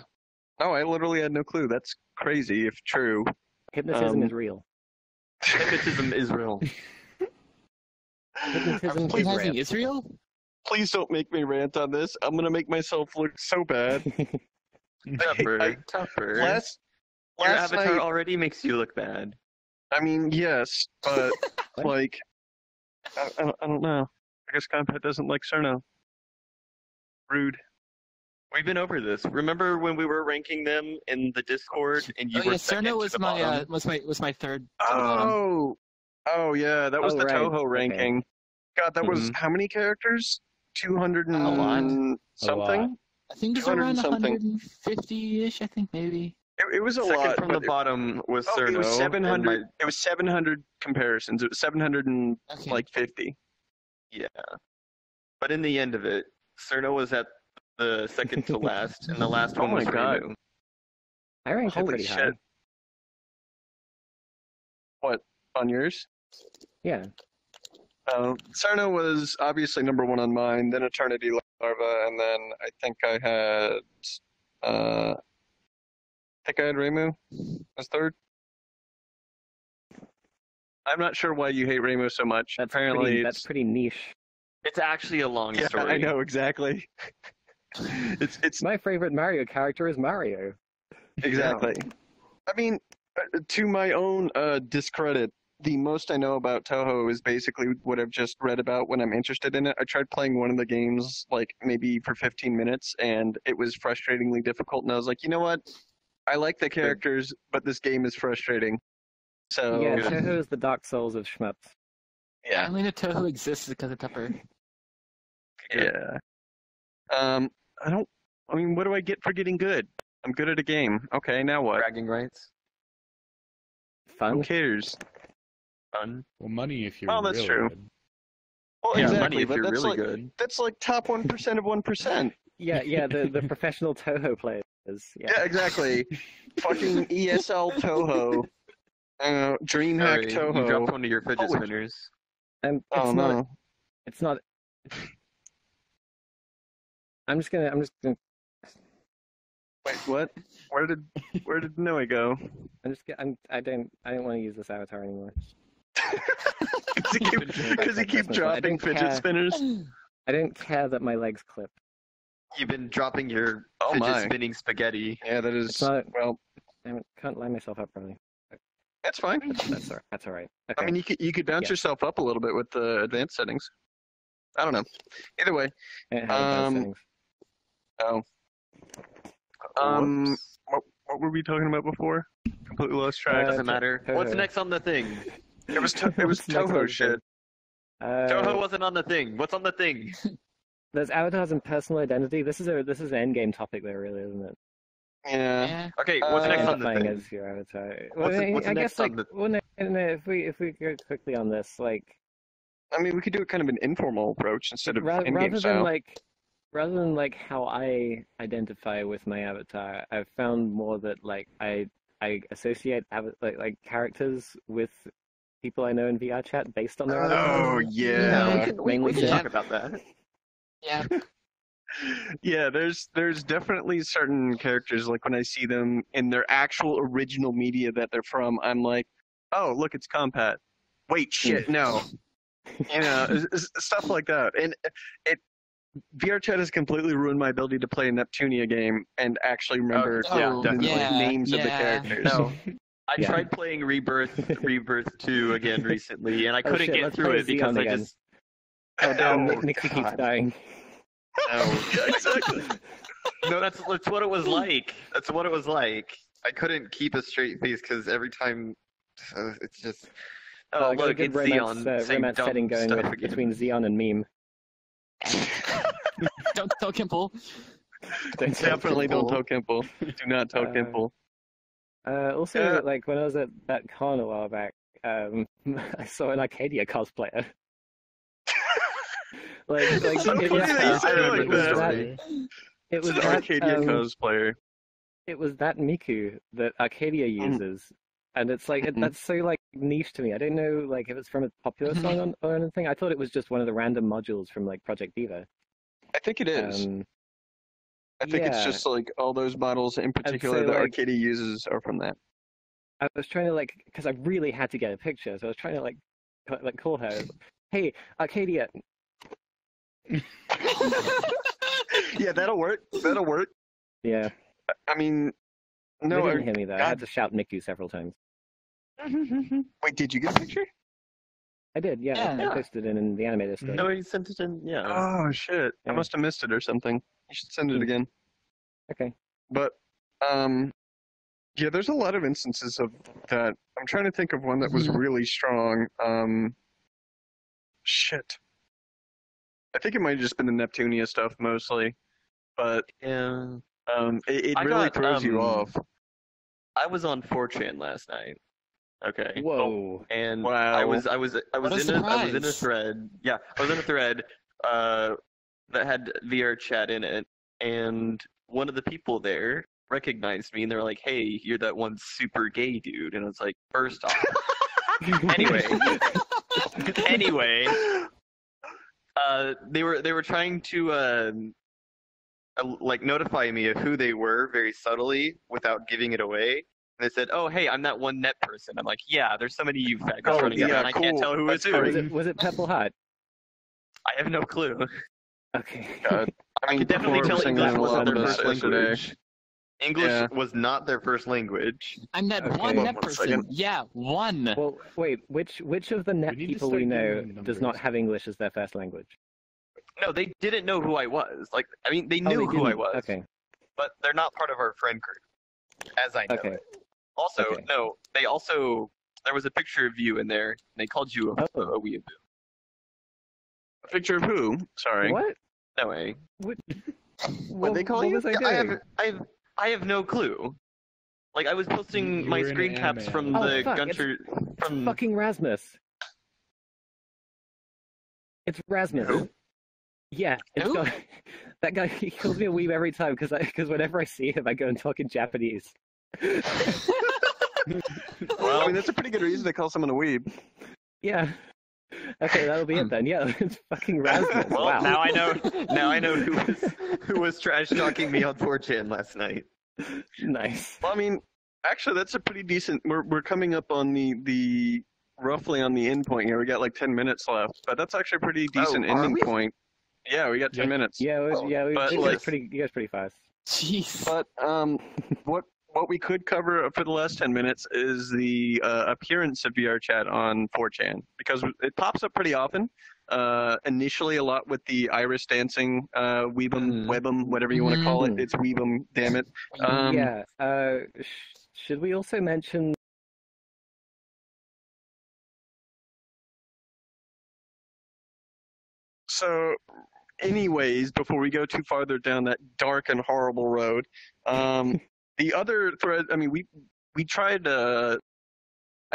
No, I literally had no clue. That's crazy if true. Hypnotism is real. it. Hypnotism is real. Hypnotism is Hypnotizing real. Israel? Please don't make me rant on this. I'm gonna make myself look so bad. Tupper. Tupper. Last Your avatar night, already makes you look bad. I mean, yes, but What? like, I don't know. I guess Compet doesn't like Cerno. Rude. We've been over this. Remember when we were ranking them in the Discord and you Oh were yeah, second Cerno to was the my bottom? was my third. to the bottom. Oh yeah, that was Oh, the right. Toho Okay. ranking. God, that was Mhm. how many characters? 200 and A lot. something. I think it's 200 around something. 150-ish. I think maybe. It was a Second lot. from the but it- bottom was oh, Cerno. it was and 700. my- It was 700 comparisons. It was 750. Okay. Yeah. But in the end of it, Cerno was at the second to last, and the last Oh one my was God. Remu. I ranked it Holy pretty shit. high. What on yours? Yeah. Cerno was obviously number one on mine, then Eternity Larva, and then I think I had Remu as third. I'm not sure why you hate Remu so much. Apparently, That's pretty niche. It's actually a long yeah, story. I know exactly. it's My favorite Mario character is Mario. exactly. I mean, to my own discredit, the most I know about Toho is basically what I've just read about when I'm interested in it. I tried playing one of the games like maybe for 15 minutes, and it was frustratingly difficult. And I was like, you know what? I like the characters, but this game is frustrating. So yeah, Toho is the Dark Souls of shmups. yeah, I only know Toho exists because of Tupper. yeah. I mean, what do I get for getting good? I'm good at a game. Okay, now what? Bragging rights. Fun. Who cares? Fun. Well, money if you're Well, that's really true. good. Well, Yeah, exactly. money if but you're that's really like, good. That's like top 1% of 1%. Yeah, the professional Toho players. Yeah, exactly. Fucking ESL Toho. DreamHack Sorry, Toho. you dropped one of your fidget Holy- spinners. It's Oh not. no. It's not. I'm just gonna. Wait, what? Where did Noe go? I don't want to use this avatar anymore. Because he keep dropping fidget spinners. I don't care that my legs clip. You've been dropping your Oh fidget my. spinning spaghetti. Yeah, that is. It's not- Well, I can't line myself up properly. that's fine. That's all right. Okay. I mean, you could bounce Yeah. yourself up a little bit with the advanced settings. I don't know. Either way. I don't have advanced um, settings. Oh. Whoops. What were we talking about before? Completely lost track. Doesn't matter. Toho. What's next on the thing? It was What's next on Toho the shit. Toho wasn't on the thing. What's on the thing? There's avatars and personal identity. This is an endgame topic, though, really, isn't it? Yeah. Yeah. Okay, what's next on the Identifying thing? as your avatar. What's I next guess on like, the- well, no, if we go quickly on this, like, I mean, we could do it kind of an informal approach instead of in-game rather style. than like how I identify with my avatar, I've found more that like I associate like characters with people I know in VR chat based on their Oh avatar. yeah. We can Yeah. talk about that. Yeah. Yeah, there's definitely certain characters, like when I see them in their actual original media that they're from, I'm like, oh, look, it's Compat. Wait, shit, no. You know, stuff like that. And VR chat has completely ruined my ability to play a Neptunia game and actually remember Oh, the yeah, names of the yeah. characters. No. I Yeah. tried playing Rebirth 2 again recently, and I couldn't shit, get let's through play it because Xeon I again. just Oh damn, Oh, Nixie keeps God. dying. Yeah, exactly. no, that's what it was like. That's what it was like. I couldn't keep a straight face because every time it's just. Oh I got a look, good it's romance, Xeon saying romance dumb setting going stuff with, again. between Xeon and Meme. Don't tell Kimple. Definitely don't tell Kimple. Do not tell Uh, Kimple. Also, Yeah. like when I was at that con a while back, I saw an Arcadia cosplayer. like So funny that you say it like that. It It's was an that, Arcadia cosplayer. it was that Miku that Arcadia uses, and it's like Mhm. that's so like niche to me. I don't know like if it's from a popular song or anything. I thought it was just one of the random modules from like Project Diva. I think it is. I think it's yeah. just like all those models in particular say, that like- Arcadia uses are from that. I was trying to like because I really had to get a picture, so I was trying to like call her. Hey, Arcadia. Yeah, that'll work. That'll work. Yeah. I mean, They no. didn't hear me though. I had to shout Miku several times. Wait, did you get a picture? I did, yeah. Yeah. I posted it in the animator story. No, he sent it in. Yeah. Oh shit! I Yeah. must have missed it or something. You should send it again. Okay. But yeah, there's a lot of instances of that. I'm trying to think of one that was Mhm. really strong. Shit. I think it might have just been the Neptunia stuff mostly, but Yeah. it I really got, throws you off. I was on 4chan last night. Okay. Whoa. And Wow. I was What a in a surprise. thread. Yeah, I was in a thread that had VR chat in it, and one of the people there recognized me, and they were like, "Hey, you're that one super gay dude," and I was like, first off, anyway, they were trying to like notify me of who they were very subtly without giving it away. And they said, "Oh, hey, I'm that one net person." I'm like, "Yeah, there's so many of you faggots Oh, running around, yeah, I can't cool. tell who is That's who." great. Was it Purple Heart? I have no clue. Okay. God. I can definitely tell Before English singing wasn't their Alabama first yesterday. language. English was not their first language. I'm that Okay. one Hold on net one person. second. Yeah, one. Well, wait. Which of the net We need to people start we know giving does not numbers. have English as their first language? No, they didn't know who I was. Like, I mean, they Oh, knew they who I didn't. was, Okay. but they're not part of our friend group, as I know Okay. it. Also, Okay. no, they also there was a picture of you in there, and they called you a weeaboo. A picture of who? Sorry. What? No way. What? What they call what you? was I Yeah, doing? I have no clue. Like I was posting You my were in screen an caps anime from Oh, the fuck, Gunter from Fucking Rasmus. It's Rasmus. Who? Yeah, it's Who? got, that guy. He calls me a weeb every time because whenever I see him, I go and talk in Japanese. Well, I mean, that's a pretty good reason to call someone a weeb. Yeah. Okay, that'll be it then. Yeah, it's fucking Rasmus. Well, wow. now I know who was trash talking me on 4chan last night. Nice. Well, I mean, actually, that's a pretty decent. We're coming up on the roughly on the end point here. We got like 10 minutes left, but that's actually a pretty decent are ending we? point. Yeah, we got 10 minutes. Yeah, But, you like- guys pretty fast. Jeez. But what we could cover for the last 10 minutes is the appearance of VR chat on 4chan, because it pops up pretty often. Initially, a lot with the iris dancing, weebum, webum, whatever you want to call it. Mhm. It's weebum, damn it. Yeah. Should we also mention? So, anyways, before we go too farther down that dark and horrible road, the other thread. I mean, we tried, I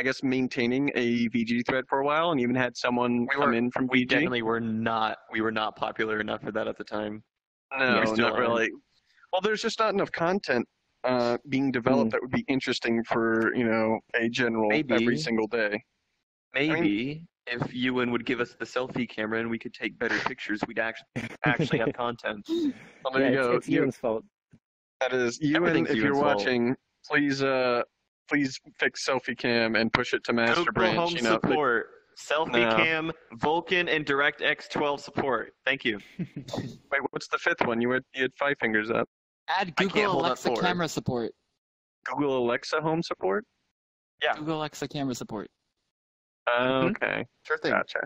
guess, maintaining a VG thread for a while, and even had someone come in from We VG. definitely were not popular enough for that at the time. No, We still not aren't. really. Well, there's just not enough content being developed that would be interesting for a general Maybe. every single day. Maybe if Ewan would give us the selfie camera and we could take better pictures, we'd actually have content. Well, there you go. It's Ewan's fault. That is Ewan. Everything's If you're Ewan's fault. watching, please fix selfie cam and push it to master Google branch. Home support, selfie No. cam, Vulkan, and DirectX 12 support. Thank you. Wait, what's the fifth one? You had 5 fingers up. Add I can't Google hold up Alexa 4. camera support. Google Alexa home support. Yeah. Google Alexa camera support. Okay, Sure thing. gotcha.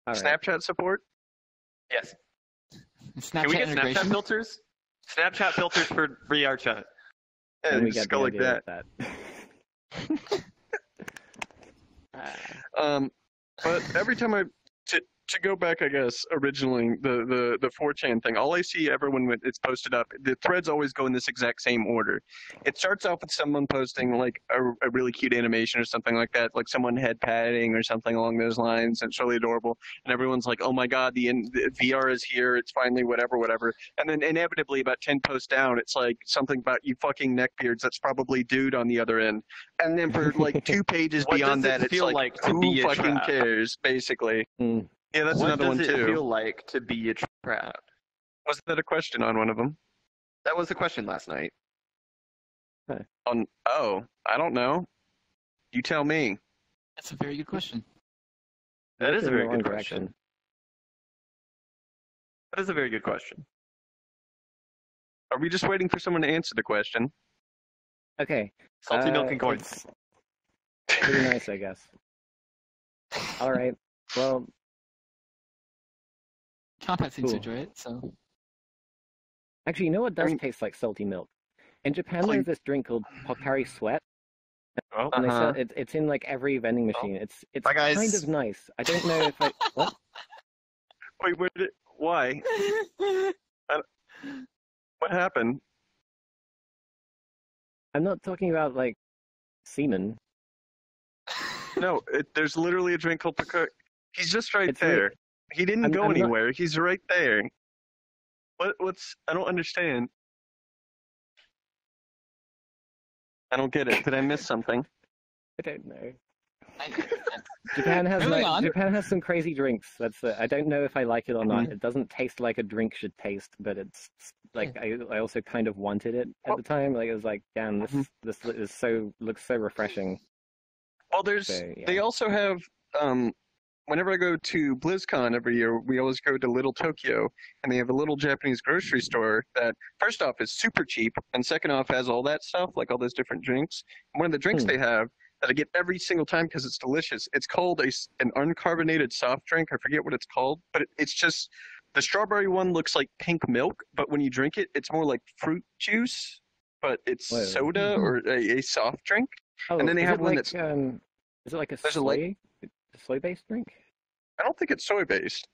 All right. Snapchat support. Yes. Snapchat Can we get integration. Snapchat filters? Snapchat filters for VR chat. Yeah, And we just got go the like idea that. with that. But every time to go back, I guess originally the 4chan thing, all I see ever when it's posted up, the threads always go in this exact same order. It starts off with someone posting like a really cute animation or something like that, like someone head patting or something along those lines, and it's really adorable. And everyone's like, "Oh my God, the VR is here! It's finally whatever." And then inevitably, about 10 posts down, it's like something about you fucking neckbeards. That's probably dude on the other end. And then for like 2 pages What beyond does it that, it's feel like, like to who be a fucking trap? cares? Basically. Mm. Yeah, that's What another does one it too. feel like to be a trap? Wasn't that a question on one of them? That was the question last night. I don't know. You tell me. That's a very good question. That is a In the very wrong good direction. question. That is a very good question. Are we just waiting for someone to answer the question? Okay. Salty milk and coins. It's pretty nice, I guess. All right. Well, Compat seems to Cool. enjoy it, so actually, you know what does I mean- taste like salty milk? In Japan, Please. there's this drink called Pocari Sweat, Oh, and they Uh-huh. sell it's in like every vending machine. It's Bye, guys. kind of nice. I don't know if I what? Wait, why? What happened? I'm not talking about like semen. No, there's literally a drink called Picard. He's just right It's there. He didn't I'm go not- anywhere. He's right there. What's? I don't understand. I don't get it. Did I miss something? I don't know. I- Japan has Moving on. Japan has some crazy drinks. That's I don't know if I like it or not. Mm-hmm. It doesn't taste like a drink should taste, but it's like I also kind of wanted it at the time. Like it was like, damn, Mm-hmm. this is looks so refreshing. Well, there's. So, yeah. They also have whenever I go to BlizzCon every year, we always go to Little Tokyo, and they have a little Japanese grocery store that, first off, is super cheap, and second off, has all that stuff, like all those different drinks. One of the drinks they have that I get every single time because it's delicious, it's called an uncarbonated soft drink. I forget what it's called, but it's just, the strawberry one looks like pink milk, but when you drink it, it's more like fruit juice, but it's soda or a soft drink. Oh, and then they have one like, that's... is it like a soy-based drink? I don't think it's soy-based.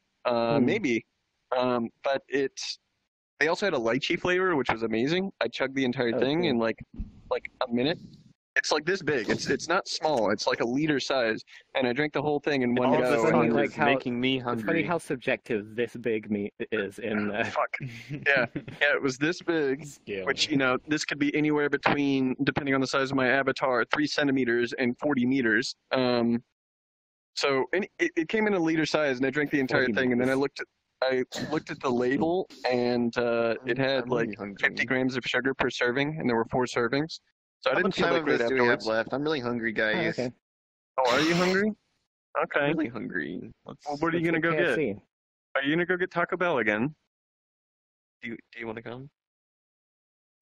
Maybe. But they also had a lychee flavor, which was amazing. I chugged the entire thing in like a minute. It's like this big. It's not small. It's like a liter size, and I drank the whole thing in one go. It's making me hungry. It's funny how subjective this big meat is in. Fuck. Yeah, it was this big, which this could be anywhere between, depending on the size of my avatar, 3 centimeters and 40 meters. So it came in a liter size, and I drank the entire thing, and then I looked at the label, and it had like 50 grams of sugar per serving, and there were 4 servings. So I didn't feel like great afterwards. Do we have left? I'm really hungry, guys. Oh, okay. Oh, are you hungry? Okay. I'm really hungry. Well, what are you gonna go get? Are you gonna go get Taco Bell again? Do you want to come?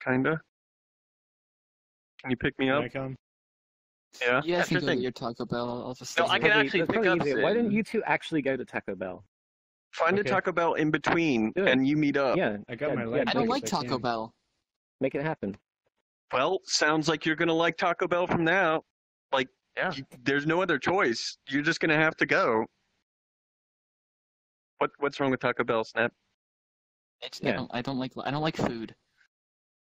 Kinda. Can you pick me up? Can I come? Yeah. Yeah, I can go to your Taco Bell. I'll just. No, I can actually pick up. Why don't you two actually go to Taco Bell? Find a Taco Bell in between, and you meet up. Yeah, I got my leg. I don't like Taco Bell. Make it happen. Well, sounds like you're gonna like Taco Bell from now. Like, there's no other choice. You're just gonna have to go. What's wrong with Taco Bell, Snap? I don't like food.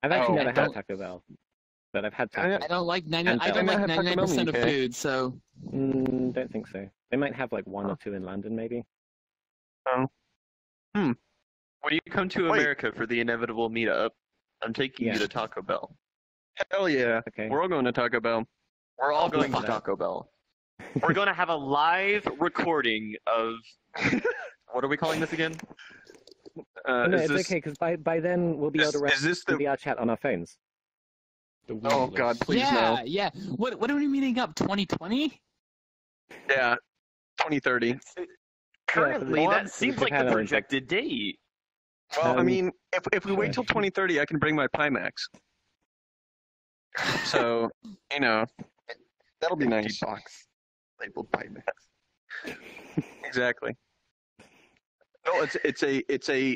I've actually never had Taco Bell, but I've had Taco. I don't like 99% of food, so. Don't think so. They might have like 1 or 2 in London, maybe. Oh. When you come to America for the inevitable meetup, I'm taking you to Taco Bell. Hell yeah. Okay. We're all going to Taco Bell. We're all going to Taco Bell. We're going to have a live recording of... What are we calling this again? No, it's okay, because by then we'll be able to run VR chat on our phones. Oh, God, please no. Yeah. What are we meeting up, 2020? Yeah, 2030. Currently, that seems like the projected date. Well, I mean, if we wait till 2030, I can bring my Pimax. So, that'll be nice. Box labeled Pimax. Exactly. No, it's a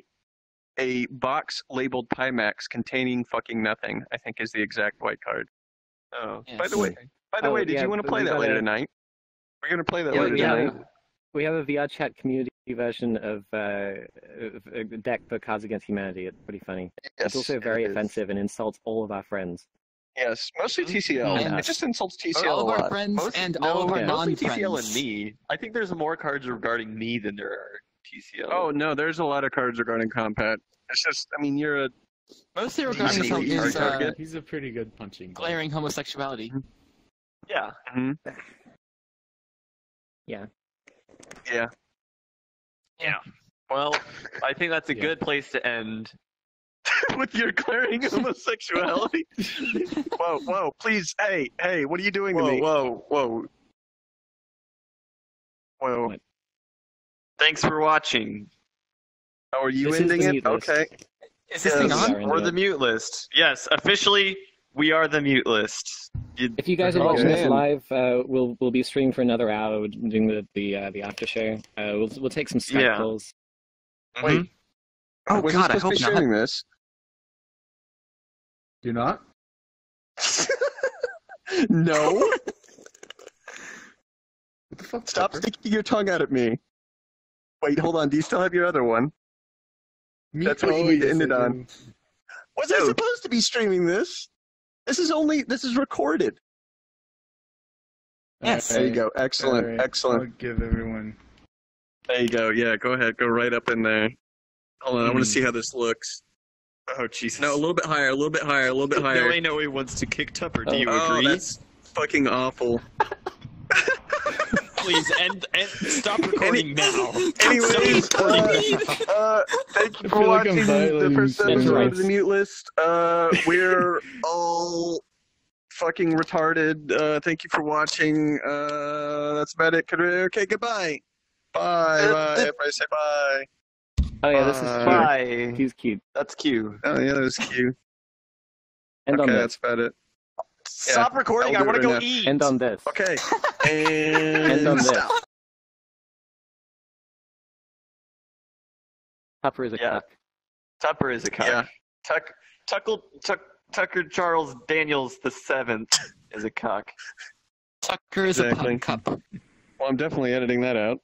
box labeled Pimax containing fucking nothing, I think is the exact white card. Oh. Yes. By the way, did you want to play that later tonight? We're going to play that later tonight. We have a VR chat community version of a deck for Cards Against Humanity. It's pretty funny. Yes, it's also very offensive and insults all of our friends. Yes, mostly TCL. It just insults TCL a lot. All of our friends and all of our non-friends. Mostly TCL and me. I think there's more cards regarding me than there are TCL. Oh, no, there's a lot of cards regarding Compat. It's just, I mean, you're a... Mostly regarding he's a pretty good punching. Glaring homosexuality. Yeah. Mm-hmm. Yeah. Yeah. Yeah. Well, I think that's a good place to end. With your glaring homosexuality? Whoa, please, hey, what are you doing to me? Whoa. Thanks for watching. Oh, are you ending it? Okay. Is this thing on? We're the mute list. Yes, officially, we are the mute list. If you guys are watching this live, we'll be streaming for another hour. We're doing the after show. We'll take some Skype calls. Wait. Oh God, I hope not. Streaming this. You're not? No. What the fuck? Stop sticking your tongue out at me. Wait, hold on. Do you still have your other one? That's what you need to end it on. Was I supposed to be streaming this? This is recorded. Yes. There you go. Excellent. Excellent. I'll give everyone. There you go. Yeah, go ahead. Go right up in there. Hold on. I want to see how this looks. Oh, Jesus. No, a little bit higher. A little bit higher. A little bit higher. NoeNoe wants to kick Tupper. Do you agree? Oh, that's fucking awful. Please, and stop recording now. Anyways, thank you for watching the first episode of the Mute List. We're all fucking retarded. Thank you for watching. That's about it. Okay, goodbye. Bye. Everybody say bye. Oh yeah, this is cute. Bye. He's cute. That's cute. Oh yeah, that was cute. End on Okay, this. that's about it. Stop recording. I I'll do want to it go right now. eat. End on this. Okay. And End on this. stop. Tupper is a Yeah. cuck. Tupper is a cuck. Yeah. Tucker Charles Daniels the Seventh is a cuck. Tucker is Exactly. a cup. Well, I'm definitely editing that out.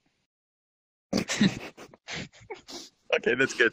Okay, that's good.